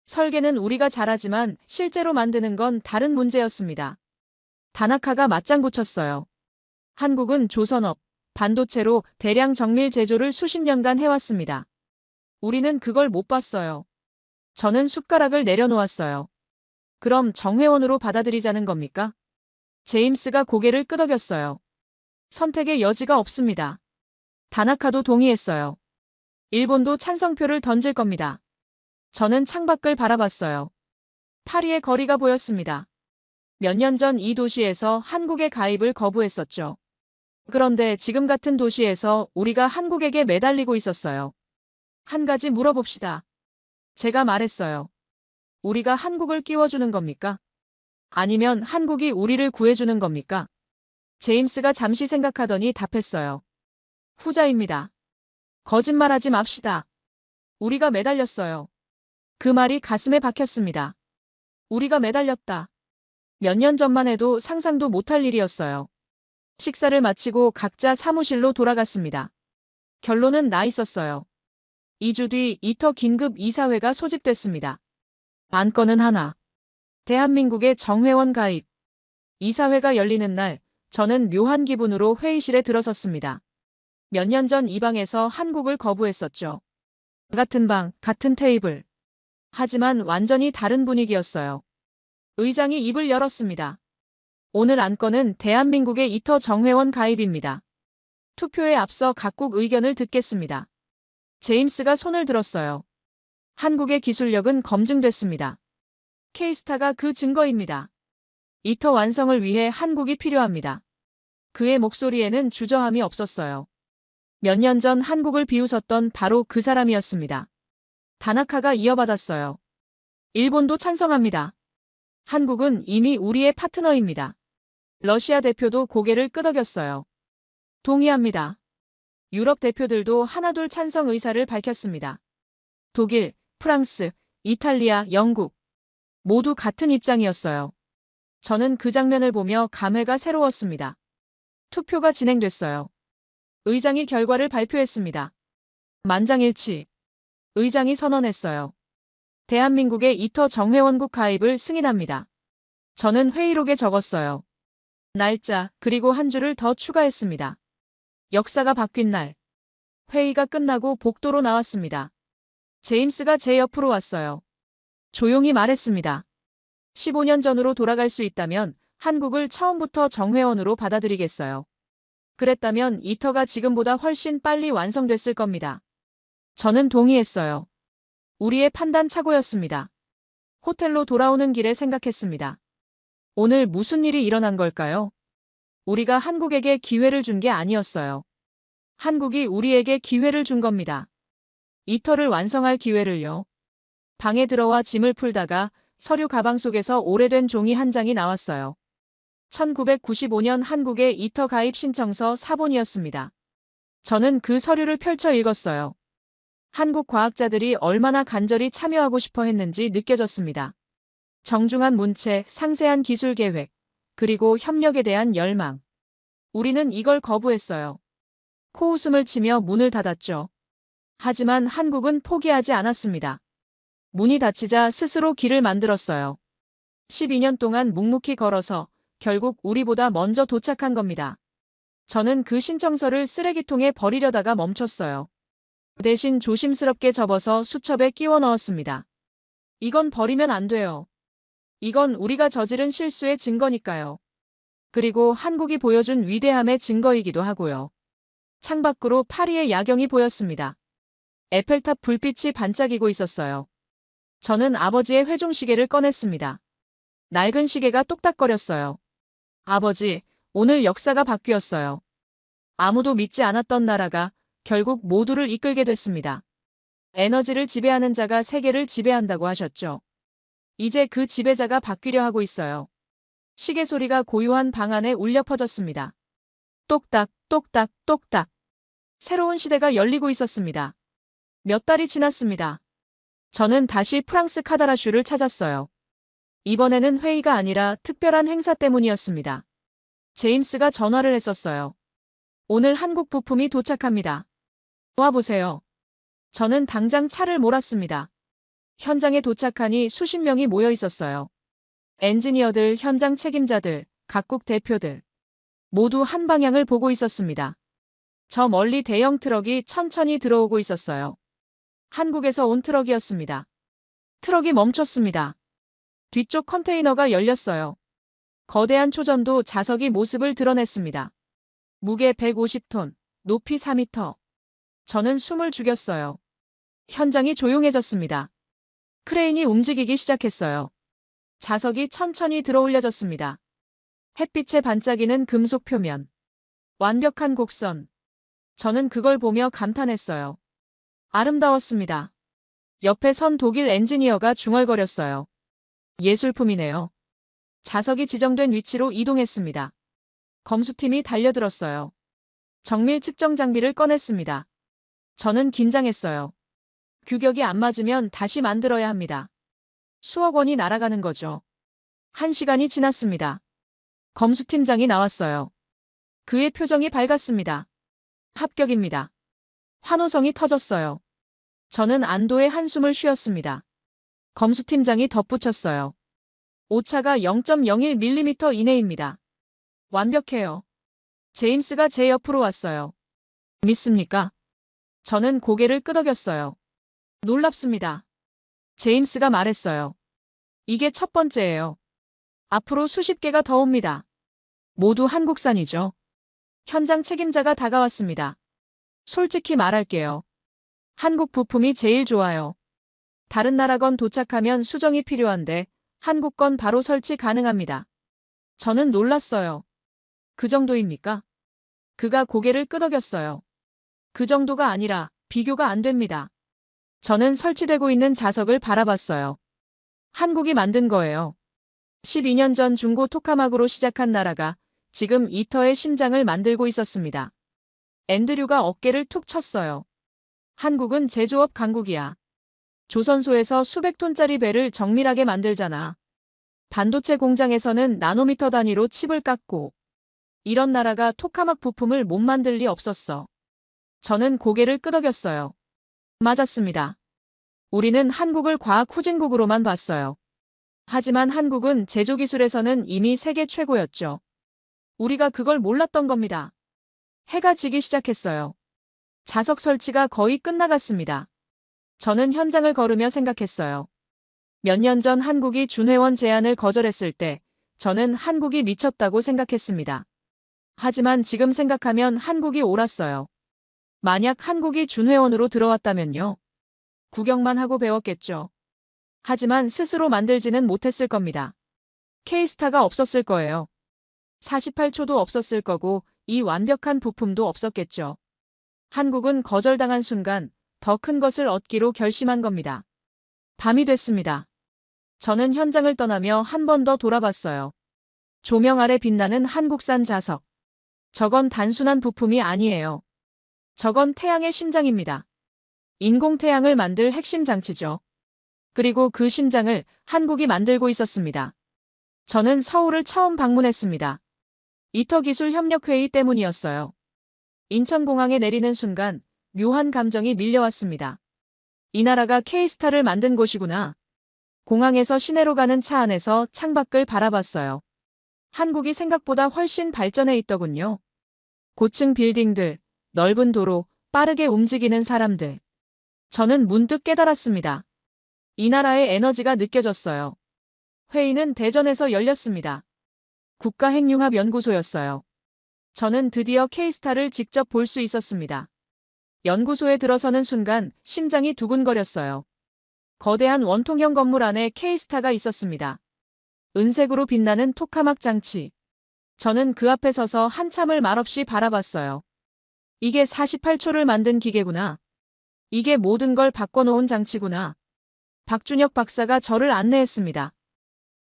[SPEAKER 2] 설계는 우리가 잘하지만 실제로 만드는 건 다른 문제였습니다. 다나카가 맞장구 쳤어요. 한국은 조선업, 반도체로 대량 정밀 제조를 수십 년간 해왔습니다. 우리는 그걸 못 봤어요. 저는 숟가락을 내려놓았어요. 그럼 정회원으로 받아들이자는 겁니까? 제임스가 고개를 끄덕였어요. 선택의 여지가 없습니다. 다나카도 동의했어요. 일본도 찬성표를 던질 겁니다. 저는 창밖을 바라봤어요. 파리의 거리가 보였습니다. 몇 년 전 이 도시에서 한국의 가입을 거부했었죠. 그런데 지금 같은 도시에서 우리가 한국에게 매달리고 있었어요. 한 가지 물어봅시다. 제가 말했어요. 우리가 한국을 끼워주는 겁니까? 아니면 한국이 우리를 구해주는 겁니까? 제임스가 잠시 생각하더니 답했어요. 후자입니다. 거짓말하지 맙시다. 우리가 매달렸어요. 그 말이 가슴에 박혔습니다. 우리가 매달렸다. 몇 년 전만 해도 상상도 못할 일이었어요. 식사를 마치고 각자 사무실로 돌아갔습니다. 결론은 나 있었어요. 2주 뒤 이터 긴급 이사회가 소집됐습니다. 안건은 하나. 대한민국의 정회원 가입. 이사회가 열리는 날, 저는 묘한 기분으로 회의실에 들어섰습니다. 몇 년 전 이 방에서 한국을 거부했었죠. 같은 방, 같은 테이블. 하지만 완전히 다른 분위기였어요. 의장이 입을 열었습니다. 오늘 안건은 대한민국의 이터 정회원 가입입니다. 투표에 앞서 각국 의견을 듣겠습니다. 제임스가 손을 들었어요. 한국의 기술력은 검증됐습니다. K스타가 그 증거입니다. 이터 완성을 위해 한국이 필요합니다. 그의 목소리에는 주저함이 없었어요. 몇 년 전 한국을 비웃었던 바로 그 사람이었습니다. 다나카가 이어받았어요. 일본도 찬성합니다. 한국은 이미 우리의 파트너입니다. 러시아 대표도 고개를 끄덕였어요. 동의합니다. 유럽 대표들도 하나둘 찬성 의사를 밝혔습니다. 독일, 프랑스, 이탈리아, 영국. 모두 같은 입장이었어요. 저는 그 장면을 보며 감회가 새로웠습니다. 투표가 진행됐어요. 의장이 결과를 발표했습니다. 만장일치. 의장이 선언했어요. 대한민국의 이터 정회원국 가입을 승인합니다. 저는 회의록에 적었어요. 날짜, 그리고 한 줄을 더 추가했습니다. 역사가 바뀐 날. 회의가 끝나고 복도로 나왔습니다. 제임스가 제 옆으로 왔어요. 조용히 말했습니다. 15년 전으로 돌아갈 수 있다면 한국을 처음부터 정회원으로 받아들이겠어요. 그랬다면 이터가 지금보다 훨씬 빨리 완성됐을 겁니다. 저는 동의했어요. 우리의 판단 착오였습니다. 호텔로 돌아오는 길에 생각했습니다. 오늘 무슨 일이 일어난 걸까요? 우리가 한국에게 기회를 준 게 아니었어요. 한국이 우리에게 기회를 준 겁니다. 이터를 완성할 기회를요. 방에 들어와 짐을 풀다가 서류 가방 속에서 오래된 종이 한 장이 나왔어요. 1995년 한국의 이터 가입 신청서 사본이었습니다. 저는 그 서류를 펼쳐 읽었어요. 한국 과학자들이 얼마나 간절히 참여하고 싶어 했는지 느껴졌습니다. 정중한 문체, 상세한 기술 계획, 그리고 협력에 대한 열망. 우리는 이걸 거부했어요. 코웃음을 치며 문을 닫았죠. 하지만 한국은 포기하지 않았습니다. 문이 닫히자 스스로 길을 만들었어요. 12년 동안 묵묵히 걸어서 결국 우리보다 먼저 도착한 겁니다. 저는 그 신청서를 쓰레기통에 버리려다가 멈췄어요. 대신 조심스럽게 접어서 수첩에 끼워 넣었습니다. 이건 버리면 안 돼요. 이건 우리가 저지른 실수의 증거니까요. 그리고 한국이 보여준 위대함의 증거이기도 하고요. 창밖으로 파리의 야경이 보였습니다. 에펠탑 불빛이 반짝이고 있었어요. 저는 아버지의 회종시계를 꺼냈습니다. 낡은 시계가 똑딱거렸어요. 아버지, 오늘 역사가 바뀌었어요. 아무도 믿지 않았던 나라가 결국 모두를 이끌게 됐습니다. 에너지를 지배하는 자가 세계를 지배한다고 하셨죠. 이제 그 지배자가 바뀌려 하고 있어요. 시계 소리가 고요한 방 안에 울려 퍼졌습니다. 똑딱, 똑딱, 똑딱. 새로운 시대가 열리고 있었습니다. 몇 달이 지났습니다. 저는 다시 프랑스 카다라슈를 찾았어요. 이번에는 회의가 아니라 특별한 행사 때문이었습니다. 제임스가 전화를 했었어요. 오늘 한국 부품이 도착합니다. 와보세요. 저는 당장 차를 몰았습니다. 현장에 도착하니 수십 명이 모여 있었어요. 엔지니어들, 현장 책임자들, 각국 대표들. 모두 한 방향을 보고 있었습니다. 저 멀리 대형 트럭이 천천히 들어오고 있었어요. 한국에서 온 트럭이었습니다. 트럭이 멈췄습니다. 뒤쪽 컨테이너가 열렸어요. 거대한 초전도 자석이 모습을 드러냈습니다. 무게 150톤, 높이 4m. 저는 숨을 죽였어요. 현장이 조용해졌습니다. 크레인이 움직이기 시작했어요. 자석이 천천히 들어올려졌습니다. 햇빛에 반짝이는 금속 표면. 완벽한 곡선. 저는 그걸 보며 감탄했어요. 아름다웠습니다. 옆에 선 독일 엔지니어가 중얼거렸어요. 예술품이네요. 자석이 지정된 위치로 이동했습니다. 검수팀이 달려들었어요. 정밀 측정 장비를 꺼냈습니다. 저는 긴장했어요. 규격이 안 맞으면 다시 만들어야 합니다. 수억 원이 날아가는 거죠. 1시간이 지났습니다. 검수팀장이 나왔어요. 그의 표정이 밝았습니다. 합격입니다. 환호성이 터졌어요. 저는 안도의 한숨을 쉬었습니다. 검수팀장이 덧붙였어요. 오차가 0.01mm 이내입니다. 완벽해요. 제임스가 제 옆으로 왔어요. 믿습니까? 저는 고개를 끄덕였어요. 놀랍습니다. 제임스가 말했어요. 이게 첫 번째예요. 앞으로 수십 개가 더 옵니다. 모두 한국산이죠. 현장 책임자가 다가왔습니다. 솔직히 말할게요. 한국 부품이 제일 좋아요. 다른 나라 건 도착하면 수정이 필요한데 한국 건 바로 설치 가능합니다. 저는 놀랐어요. 그 정도입니까? 그가 고개를 끄덕였어요. 그 정도가 아니라 비교가 안 됩니다. 저는 설치되고 있는 자석을 바라봤어요. 한국이 만든 거예요. 12년 전 중고 토카막으로 시작한 나라가 지금 이터의 심장을 만들고 있었습니다. 앤드류가 어깨를 툭 쳤어요. 한국은 제조업 강국이야. 조선소에서 수백 톤짜리 배를 정밀하게 만들잖아. 반도체 공장에서는 나노미터 단위로 칩을 깎고. 이런 나라가 토카막 부품을 못 만들 리 없었어. 저는 고개를 끄덕였어요. 맞았습니다. 우리는 한국을 과학 후진국으로만 봤어요. 하지만 한국은 제조기술에서는 이미 세계 최고였죠. 우리가 그걸 몰랐던 겁니다. 해가 지기 시작했어요. 자석 설치가 거의 끝나갔습니다. 저는 현장을 걸으며 생각했어요. 몇 년 전 한국이 준회원 제안을 거절했을 때 저는 한국이 미쳤다고 생각했습니다. 하지만 지금 생각하면 한국이 옳았어요. 만약 한국이 준회원으로 들어왔다면요. 구경만 하고 배웠겠죠. 하지만 스스로 만들지는 못했을 겁니다. K스타가 없었을 거예요. 48초도 없었을 거고 이 완벽한 부품도 없었겠죠. 한국은 거절당한 순간 더 큰 것을 얻기로 결심한 겁니다. 밤이 됐습니다. 저는 현장을 떠나며 한 번 더 돌아봤어요. 조명 아래 빛나는 한국산 자석. 저건 단순한 부품이 아니에요. 저건 태양의 심장입니다. 인공태양을 만들 핵심 장치죠. 그리고 그 심장을 한국이 만들고 있었습니다. 저는 서울을 처음 방문했습니다. 이터기술협력회의 때문이었어요. 인천공항에 내리는 순간 묘한 감정이 밀려왔습니다. 이 나라가 K스타를 만든 곳이구나. 공항에서 시내로 가는 차 안에서 창밖을 바라봤어요. 한국이 생각보다 훨씬 발전해 있더군요. 고층 빌딩들, 넓은 도로, 빠르게 움직이는 사람들. 저는 문득 깨달았습니다. 이 나라의 에너지가 느껴졌어요. 회의는 대전에서 열렸습니다. 국가핵융합연구소였어요. 저는 드디어 K스타를 직접 볼 수 있었습니다. 연구소에 들어서는 순간 심장이 두근거렸어요. 거대한 원통형 건물 안에 K스타가 있었습니다. 은색으로 빛나는 토카막 장치. 저는 그 앞에 서서 한참을 말없이 바라봤어요. 이게 48초를 만든 기계구나. 이게 모든 걸 바꿔놓은 장치구나. 박준혁 박사가 저를 안내했습니다.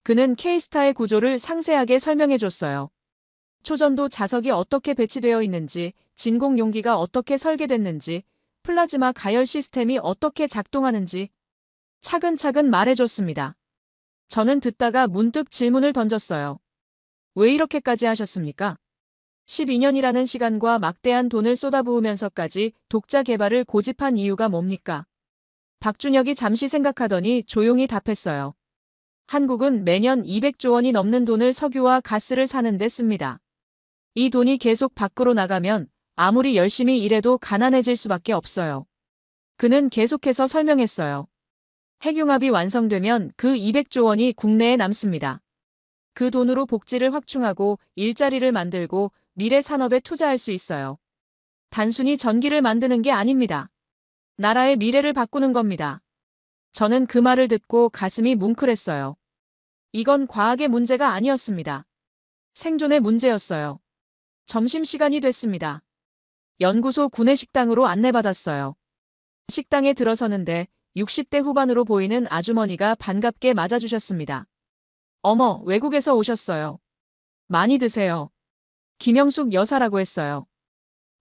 [SPEAKER 2] 그는 K스타의 구조를 상세하게 설명해줬어요. 초전도 자석이 어떻게 배치되어 있는지, 진공 용기가 어떻게 설계됐는지, 플라즈마 가열 시스템이 어떻게 작동하는지 차근차근 말해줬습니다. 저는 듣다가 문득 질문을 던졌어요. 왜 이렇게까지 하셨습니까? 12년이라는 시간과 막대한 돈을 쏟아부으면서까지 독자 개발을 고집한 이유가 뭡니까? 박준혁이 잠시 생각하더니 조용히 답했어요. 한국은 매년 200조 원이 넘는 돈을 석유와 가스를 사는 데 씁니다. 이 돈이 계속 밖으로 나가면 아무리 열심히 일해도 가난해질 수밖에 없어요. 그는 계속해서 설명했어요. 핵융합이 완성되면 그 200조 원이 국내에 남습니다. 그 돈으로 복지를 확충하고 일자리를 만들고 미래 산업에 투자할 수 있어요. 단순히 전기를 만드는 게 아닙니다. 나라의 미래를 바꾸는 겁니다. 저는 그 말을 듣고 가슴이 뭉클했어요. 이건 과학의 문제가 아니었습니다. 생존의 문제였어요. 점심시간이 됐습니다. 연구소 구내식당으로 안내받았어요. 식당에 들어서는데 60대 후반으로 보이는 아주머니가 반갑게 맞아주셨습니다. 어머, 외국에서 오셨어요. 많이 드세요. 김영숙 여사라고 했어요.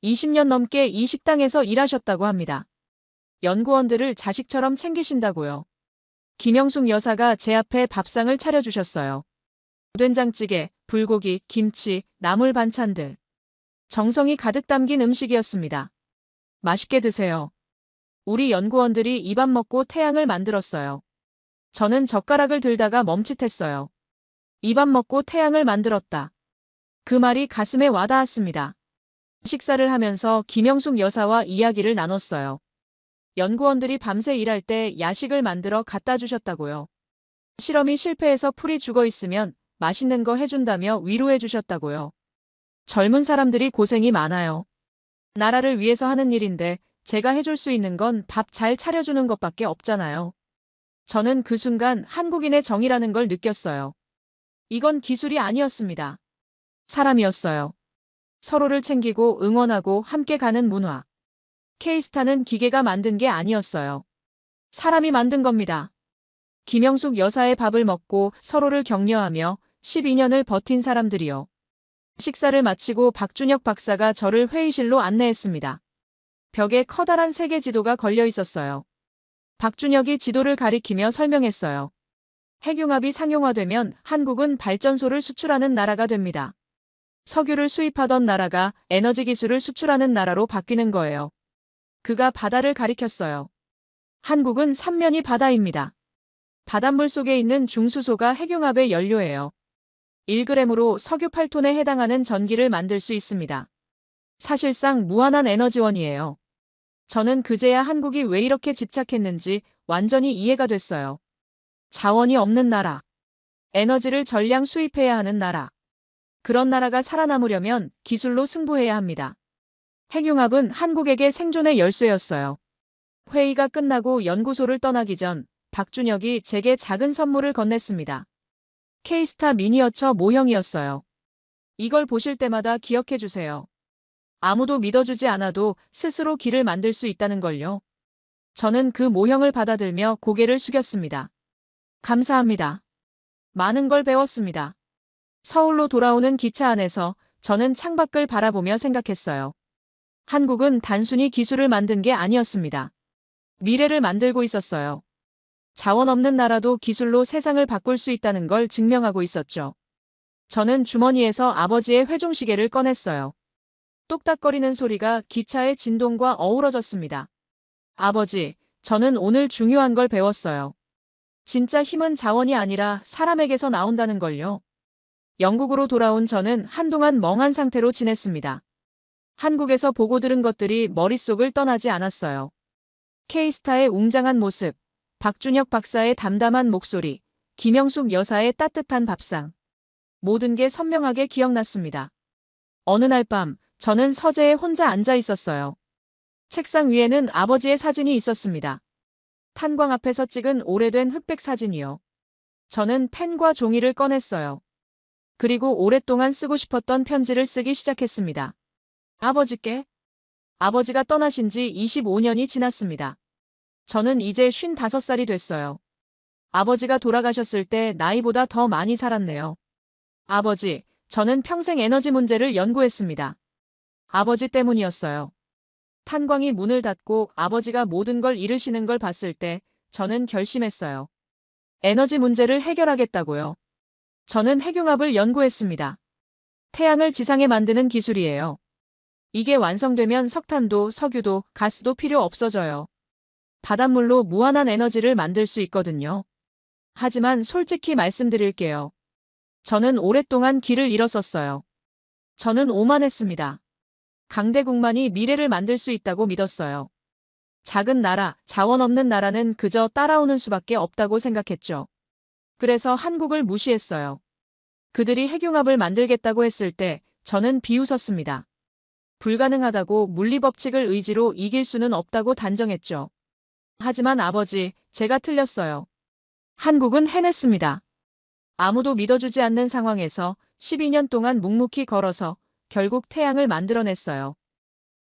[SPEAKER 2] 20년 넘게 이 식당에서 일하셨다고 합니다. 연구원들을 자식처럼 챙기신다고요. 김영숙 여사가 제 앞에 밥상을 차려주셨어요. 된장찌개, 불고기, 김치, 나물 반찬들. 정성이 가득 담긴 음식이었습니다. 맛있게 드세요. 우리 연구원들이 입안 먹고 태양을 만들었어요. 저는 젓가락을 들다가 멈칫했어요. 입안 먹고 태양을 만들었다. 그 말이 가슴에 와닿았습니다. 식사를 하면서 김영숙 여사와 이야기를 나눴어요. 연구원들이 밤새 일할 때 야식을 만들어 갖다 주셨다고요. 실험이 실패해서 풀이 죽어 있으면 맛있는 거 해준다며 위로해 주셨다고요. 젊은 사람들이 고생이 많아요. 나라를 위해서 하는 일인데 제가 해줄 수 있는 건 밥 잘 차려주는 것밖에 없잖아요. 저는 그 순간 한국인의 정이라는 걸 느꼈어요. 이건 기술이 아니었습니다. 사람이었어요. 서로를 챙기고 응원하고 함께 가는 문화. K스타는 기계가 만든 게 아니었어요. 사람이 만든 겁니다. 김영숙 여사의 밥을 먹고 서로를 격려하며 12년을 버틴 사람들이요. 식사를 마치고 박준혁 박사가 저를 회의실로 안내했습니다. 벽에 커다란 세계 지도가 걸려 있었어요. 박준혁이 지도를 가리키며 설명했어요. 핵융합이 상용화되면 한국은 발전소를 수출하는 나라가 됩니다. 석유를 수입하던 나라가 에너지 기술을 수출하는 나라로 바뀌는 거예요. 그가 바다를 가리켰어요. 한국은 삼면이 바다입니다. 바닷물 속에 있는 중수소가 핵융합의 연료예요. 1g으로 석유 8톤에 해당하는 전기를 만들 수 있습니다. 사실상 무한한 에너지원이에요. 저는 그제야 한국이 왜 이렇게 집착했는지 완전히 이해가 됐어요. 자원이 없는 나라. 에너지를 전량 수입해야 하는 나라. 그런 나라가 살아남으려면 기술로 승부해야 합니다. 핵융합은 한국에게 생존의 열쇠였어요. 회의가 끝나고 연구소를 떠나기 전 박준혁이 제게 작은 선물을 건넸습니다. K스타 미니어처 모형이었어요. 이걸 보실 때마다 기억해 주세요. 아무도 믿어주지 않아도 스스로 길을 만들 수 있다는 걸요. 저는 그 모형을 받아들며 고개를 숙였습니다. 감사합니다. 많은 걸 배웠습니다. 서울로 돌아오는 기차 안에서 저는 창밖을 바라보며 생각했어요. 한국은 단순히 기술을 만든 게 아니었습니다. 미래를 만들고 있었어요. 자원 없는 나라도 기술로 세상을 바꿀 수 있다는 걸 증명하고 있었죠. 저는 주머니에서 아버지의 회종시계를 꺼냈어요. 똑딱거리는 소리가 기차의 진동과 어우러졌습니다. 아버지, 저는 오늘 중요한 걸 배웠어요. 진짜 힘은 자원이 아니라 사람에게서 나온다는 걸요. 영국으로 돌아온 저는 한동안 멍한 상태로 지냈습니다. 한국에서 보고 들은 것들이 머릿속을 떠나지 않았어요. K스타의 웅장한 모습, 박준혁 박사의 담담한 목소리, 김영숙 여사의 따뜻한 밥상. 모든 게 선명하게 기억났습니다. 어느 날 밤, 저는 서재에 혼자 앉아 있었어요. 책상 위에는 아버지의 사진이 있었습니다. 탄광 앞에서 찍은 오래된 흑백 사진이요. 저는 펜과 종이를 꺼냈어요. 그리고 오랫동안 쓰고 싶었던 편지를 쓰기 시작했습니다. 아버지께? 아버지가 떠나신 지 25년이 지났습니다. 저는 이제 55살이 됐어요. 아버지가 돌아가셨을 때 나이보다 더 많이 살았네요. 아버지, 저는 평생 에너지 문제를 연구했습니다. 아버지 때문이었어요. 탄광이 문을 닫고 아버지가 모든 걸 잃으시는 걸 봤을 때 저는 결심했어요. 에너지 문제를 해결하겠다고요. 저는 핵융합을 연구했습니다. 태양을 지상에 만드는 기술이에요. 이게 완성되면 석탄도 석유도 가스도 필요 없어져요. 바닷물로 무한한 에너지를 만들 수 있거든요. 하지만 솔직히 말씀드릴게요. 저는 오랫동안 길을 잃었었어요. 저는 오만했습니다. 강대국만이 미래를 만들 수 있다고 믿었어요. 작은 나라, 자원 없는 나라는 그저 따라오는 수밖에 없다고 생각했죠. 그래서 한국을 무시했어요. 그들이 핵융합을 만들겠다고 했을 때 저는 비웃었습니다. 불가능하다고 물리법칙을 의지로 이길 수는 없다고 단정했죠. 하지만 아버지, 제가 틀렸어요. 한국은 해냈습니다. 아무도 믿어주지 않는 상황에서 12년 동안 묵묵히 걸어서 결국 태양을 만들어냈어요.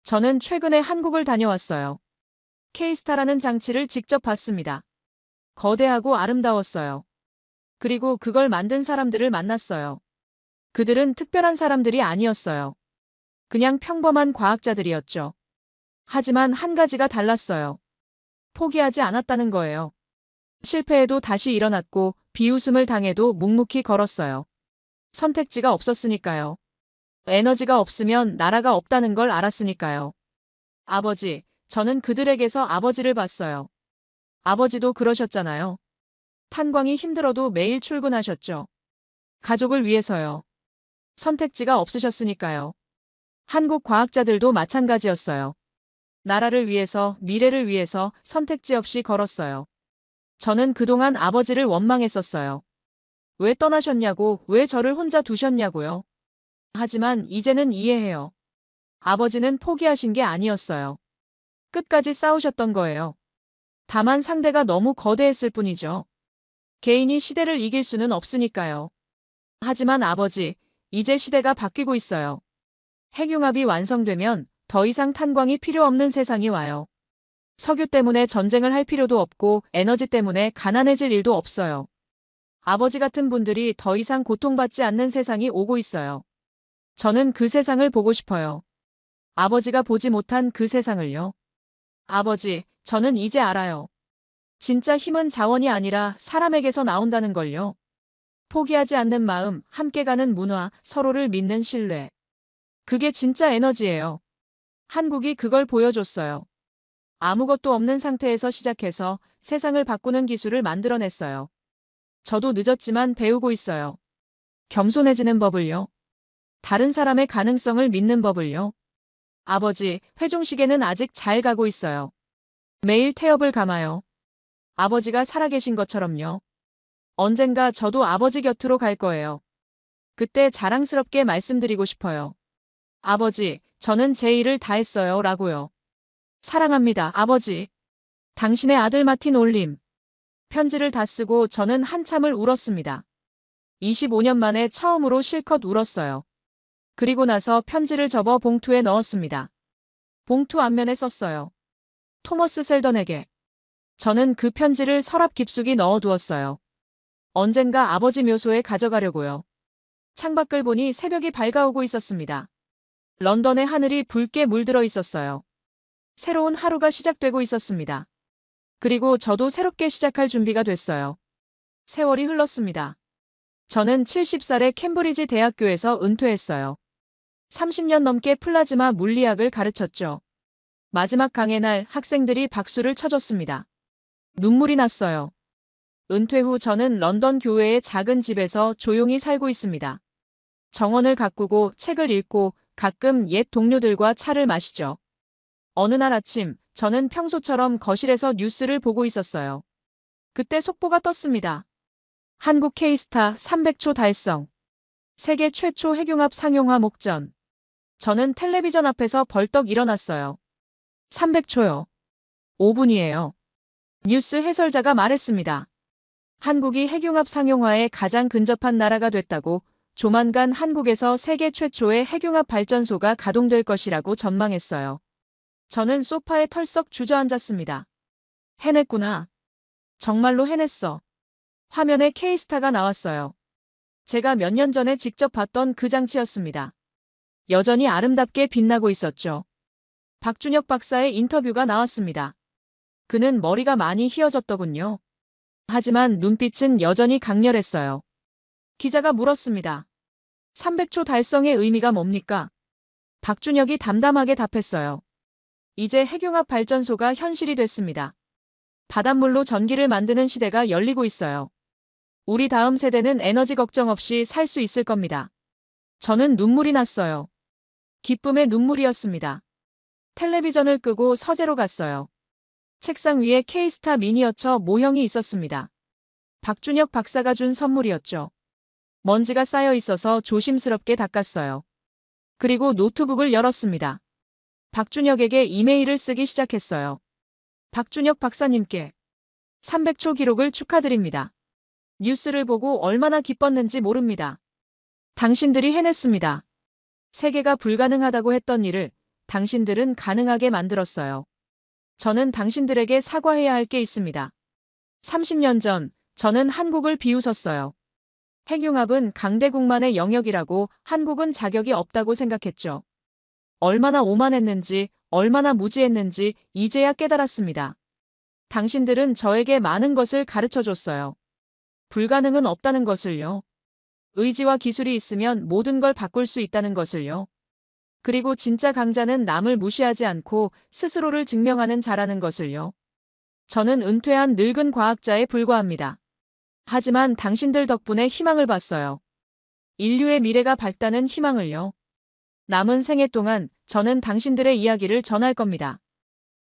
[SPEAKER 2] 저는 최근에 한국을 다녀왔어요. K스타라는 장치를 직접 봤습니다. 거대하고 아름다웠어요. 그리고 그걸 만든 사람들을 만났어요. 그들은 특별한 사람들이 아니었어요. 그냥 평범한 과학자들이었죠. 하지만 한 가지가 달랐어요. 포기하지 않았다는 거예요. 실패해도 다시 일어났고 비웃음을 당해도 묵묵히 걸었어요. 선택지가 없었으니까요. 에너지가 없으면 나라가 없다는 걸 알았으니까요. 아버지, 저는 그들에게서 아버지를 봤어요. 아버지도 그러셨잖아요. 탄광이 힘들어도 매일 출근하셨죠. 가족을 위해서요. 선택지가 없으셨으니까요. 한국 과학자들도 마찬가지였어요. 나라를 위해서, 미래를 위해서 선택지 없이 걸었어요. 저는 그동안 아버지를 원망했었어요. 왜 떠나셨냐고, 왜 저를 혼자 두셨냐고요. 하지만 이제는 이해해요. 아버지는 포기하신 게 아니었어요. 끝까지 싸우셨던 거예요. 다만 상대가 너무 거대했을 뿐이죠. 개인이 시대를 이길 수는 없으니까요. 하지만 아버지, 이제 시대가 바뀌고 있어요. 핵융합이 완성되면 더 이상 탄광이 필요 없는 세상이 와요. 석유 때문에 전쟁을 할 필요도 없고 에너지 때문에 가난해질 일도 없어요. 아버지 같은 분들이 더 이상 고통받지 않는 세상이 오고 있어요. 저는 그 세상을 보고 싶어요. 아버지가 보지 못한 그 세상을요. 아버지, 저는 이제 알아요. 진짜 힘은 자원이 아니라 사람에게서 나온다는 걸요. 포기하지 않는 마음, 함께 가는 문화, 서로를 믿는 신뢰. 그게 진짜 에너지예요. 한국이 그걸 보여줬어요. 아무것도 없는 상태에서 시작해서 세상을 바꾸는 기술을 만들어냈어요. 저도 늦었지만 배우고 있어요. 겸손해지는 법을요. 다른 사람의 가능성을 믿는 법을요. 아버지, 회중식에는 아직 잘 가고 있어요. 매일 태엽을 감아요. 아버지가 살아계신 것처럼요. 언젠가 저도 아버지 곁으로 갈 거예요. 그때 자랑스럽게 말씀드리고 싶어요. 아버지, 저는 제 일을 다 했어요. 라고요. 사랑합니다, 아버지. 당신의 아들 마틴 올림. 편지를 다 쓰고 저는 한참을 울었습니다. 25년 만에 처음으로 실컷 울었어요. 그리고 나서 편지를 접어 봉투에 넣었습니다. 봉투 앞면에 썼어요. 토머스 셀던에게. 저는 그 편지를 서랍 깊숙이 넣어두었어요. 언젠가 아버지 묘소에 가져가려고요. 창밖을 보니 새벽이 밝아오고 있었습니다. 런던의 하늘이 붉게 물들어 있었어요. 새로운 하루가 시작되고 있었습니다. 그리고 저도 새롭게 시작할 준비가 됐어요. 세월이 흘렀습니다. 저는 70살에 캠브리지 대학교에서 은퇴했어요. 30년 넘게 플라즈마 물리학을 가르쳤죠. 마지막 강의 날 학생들이 박수를 쳐줬습니다. 눈물이 났어요. 은퇴 후 저는 런던 교외의 작은 집에서 조용히 살고 있습니다. 정원을 가꾸고 책을 읽고 가끔 옛 동료들과 차를 마시죠. 어느 날 아침, 저는 평소처럼 거실에서 뉴스를 보고 있었어요. 그때 속보가 떴습니다. 한국 K스타 300초 달성. 세계 최초 핵융합 상용화 목전. 저는 텔레비전 앞에서 벌떡 일어났어요. 300초요. 5분이에요. 뉴스 해설자가 말했습니다. 한국이 핵융합 상용화에 가장 근접한 나라가 됐다고, 조만간 한국에서 세계 최초의 핵융합 발전소가 가동될 것이라고 전망했어요. 저는 소파에 털썩 주저앉았습니다. 해냈구나. 정말로 해냈어. 화면에 K스타가 나왔어요. 제가 몇 년 전에 직접 봤던 그 장치였습니다. 여전히 아름답게 빛나고 있었죠. 박준혁 박사의 인터뷰가 나왔습니다. 그는 머리가 많이 휘어졌더군요. 하지만 눈빛은 여전히 강렬했어요. 기자가 물었습니다. 300초 달성의 의미가 뭡니까? 박준혁이 담담하게 답했어요. 이제 핵융합 발전소가 현실이 됐습니다. 바닷물로 전기를 만드는 시대가 열리고 있어요. 우리 다음 세대는 에너지 걱정 없이 살 수 있을 겁니다. 저는 눈물이 났어요. 기쁨의 눈물이었습니다. 텔레비전을 끄고 서재로 갔어요. 책상 위에 K스타 미니어처 모형이 있었습니다. 박준혁 박사가 준 선물이었죠. 먼지가 쌓여 있어서 조심스럽게 닦았어요. 그리고 노트북을 열었습니다. 박준혁에게 이메일을 쓰기 시작했어요. 박준혁 박사님께 300초 기록을 축하드립니다. 뉴스를 보고 얼마나 기뻤는지 모릅니다. 당신들이 해냈습니다. 세계가 불가능하다고 했던 일을 당신들은 가능하게 만들었어요. 저는 당신들에게 사과해야 할 게 있습니다. 30년 전 저는 한국을 비웃었어요. 핵융합은 강대국만의 영역이라고, 한국은 자격이 없다고 생각했죠. 얼마나 오만했는지, 얼마나 무지했는지 이제야 깨달았습니다. 당신들은 저에게 많은 것을 가르쳐줬어요. 불가능은 없다는 것을요. 의지와 기술이 있으면 모든 걸 바꿀 수 있다는 것을요. 그리고 진짜 강자는 남을 무시하지 않고 스스로를 증명하는 자라는 것을요. 저는 은퇴한 늙은 과학자에 불과합니다. 하지만 당신들 덕분에 희망을 봤어요. 인류의 미래가 밝다는 희망을요. 남은 생애 동안 저는 당신들의 이야기를 전할 겁니다.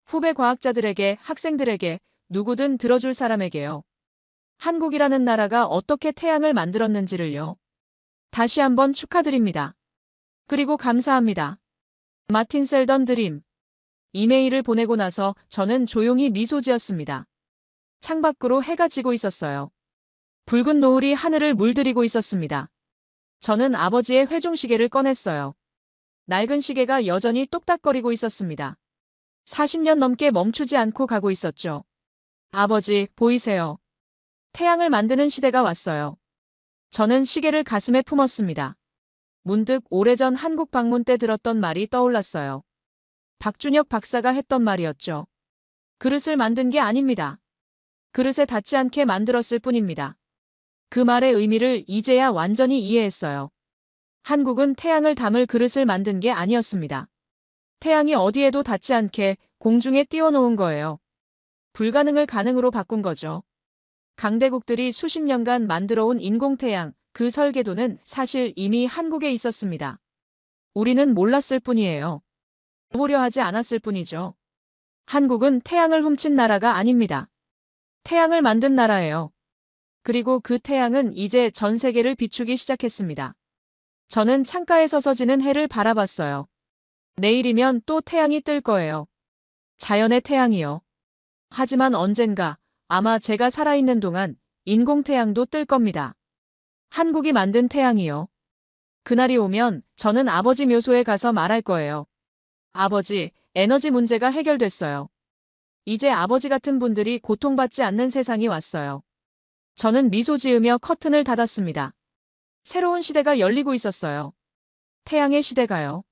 [SPEAKER 2] 후배 과학자들에게, 학생들에게, 누구든 들어줄 사람에게요. 한국이라는 나라가 어떻게 태양을 만들었는지를요. 다시 한번 축하드립니다. 그리고 감사합니다. 마틴 셀던 드림. 이메일을 보내고 나서 저는 조용히 미소 지었습니다. 창밖으로 해가 지고 있었어요. 붉은 노을이 하늘을 물들이고 있었습니다. 저는 아버지의 회종시계를 꺼냈어요. 낡은 시계가 여전히 똑딱거리고 있었습니다. 40년 넘게 멈추지 않고 가고 있었죠. 아버지, 보이세요? 태양을 만드는 시대가 왔어요. 저는 시계를 가슴에 품었습니다. 문득 오래전 한국 방문 때 들었던 말이 떠올랐어요. 박준혁 박사가 했던 말이었죠. 그릇을 만든 게 아닙니다. 그릇에 닿지 않게 만들었을 뿐입니다. 그 말의 의미를 이제야 완전히 이해했어요. 한국은 태양을 담을 그릇을 만든 게 아니었습니다. 태양이 어디에도 닿지 않게 공중에 띄워놓은 거예요. 불가능을 가능으로 바꾼 거죠. 강대국들이 수십 년간 만들어온 인공태양, 그 설계도는 사실 이미 한국에 있었습니다. 우리는 몰랐을 뿐이에요. 보려 하지 않았을 뿐이죠. 한국은 태양을 훔친 나라가 아닙니다. 태양을 만든 나라예요. 그리고 그 태양은 이제 전 세계를 비추기 시작했습니다. 저는 창가에 서서 지는 해를 바라봤어요. 내일이면 또 태양이 뜰 거예요. 자연의 태양이요. 하지만 언젠가, 아마 제가 살아있는 동안 인공태양도 뜰 겁니다. 한국이 만든 태양이요. 그날이 오면 저는 아버지 묘소에 가서 말할 거예요. 아버지, 에너지 문제가 해결됐어요. 이제 아버지 같은 분들이 고통받지 않는 세상이 왔어요. 저는 미소 지으며 커튼을 닫았습니다. 새로운 시대가 열리고 있었어요. 태양의 시대가요.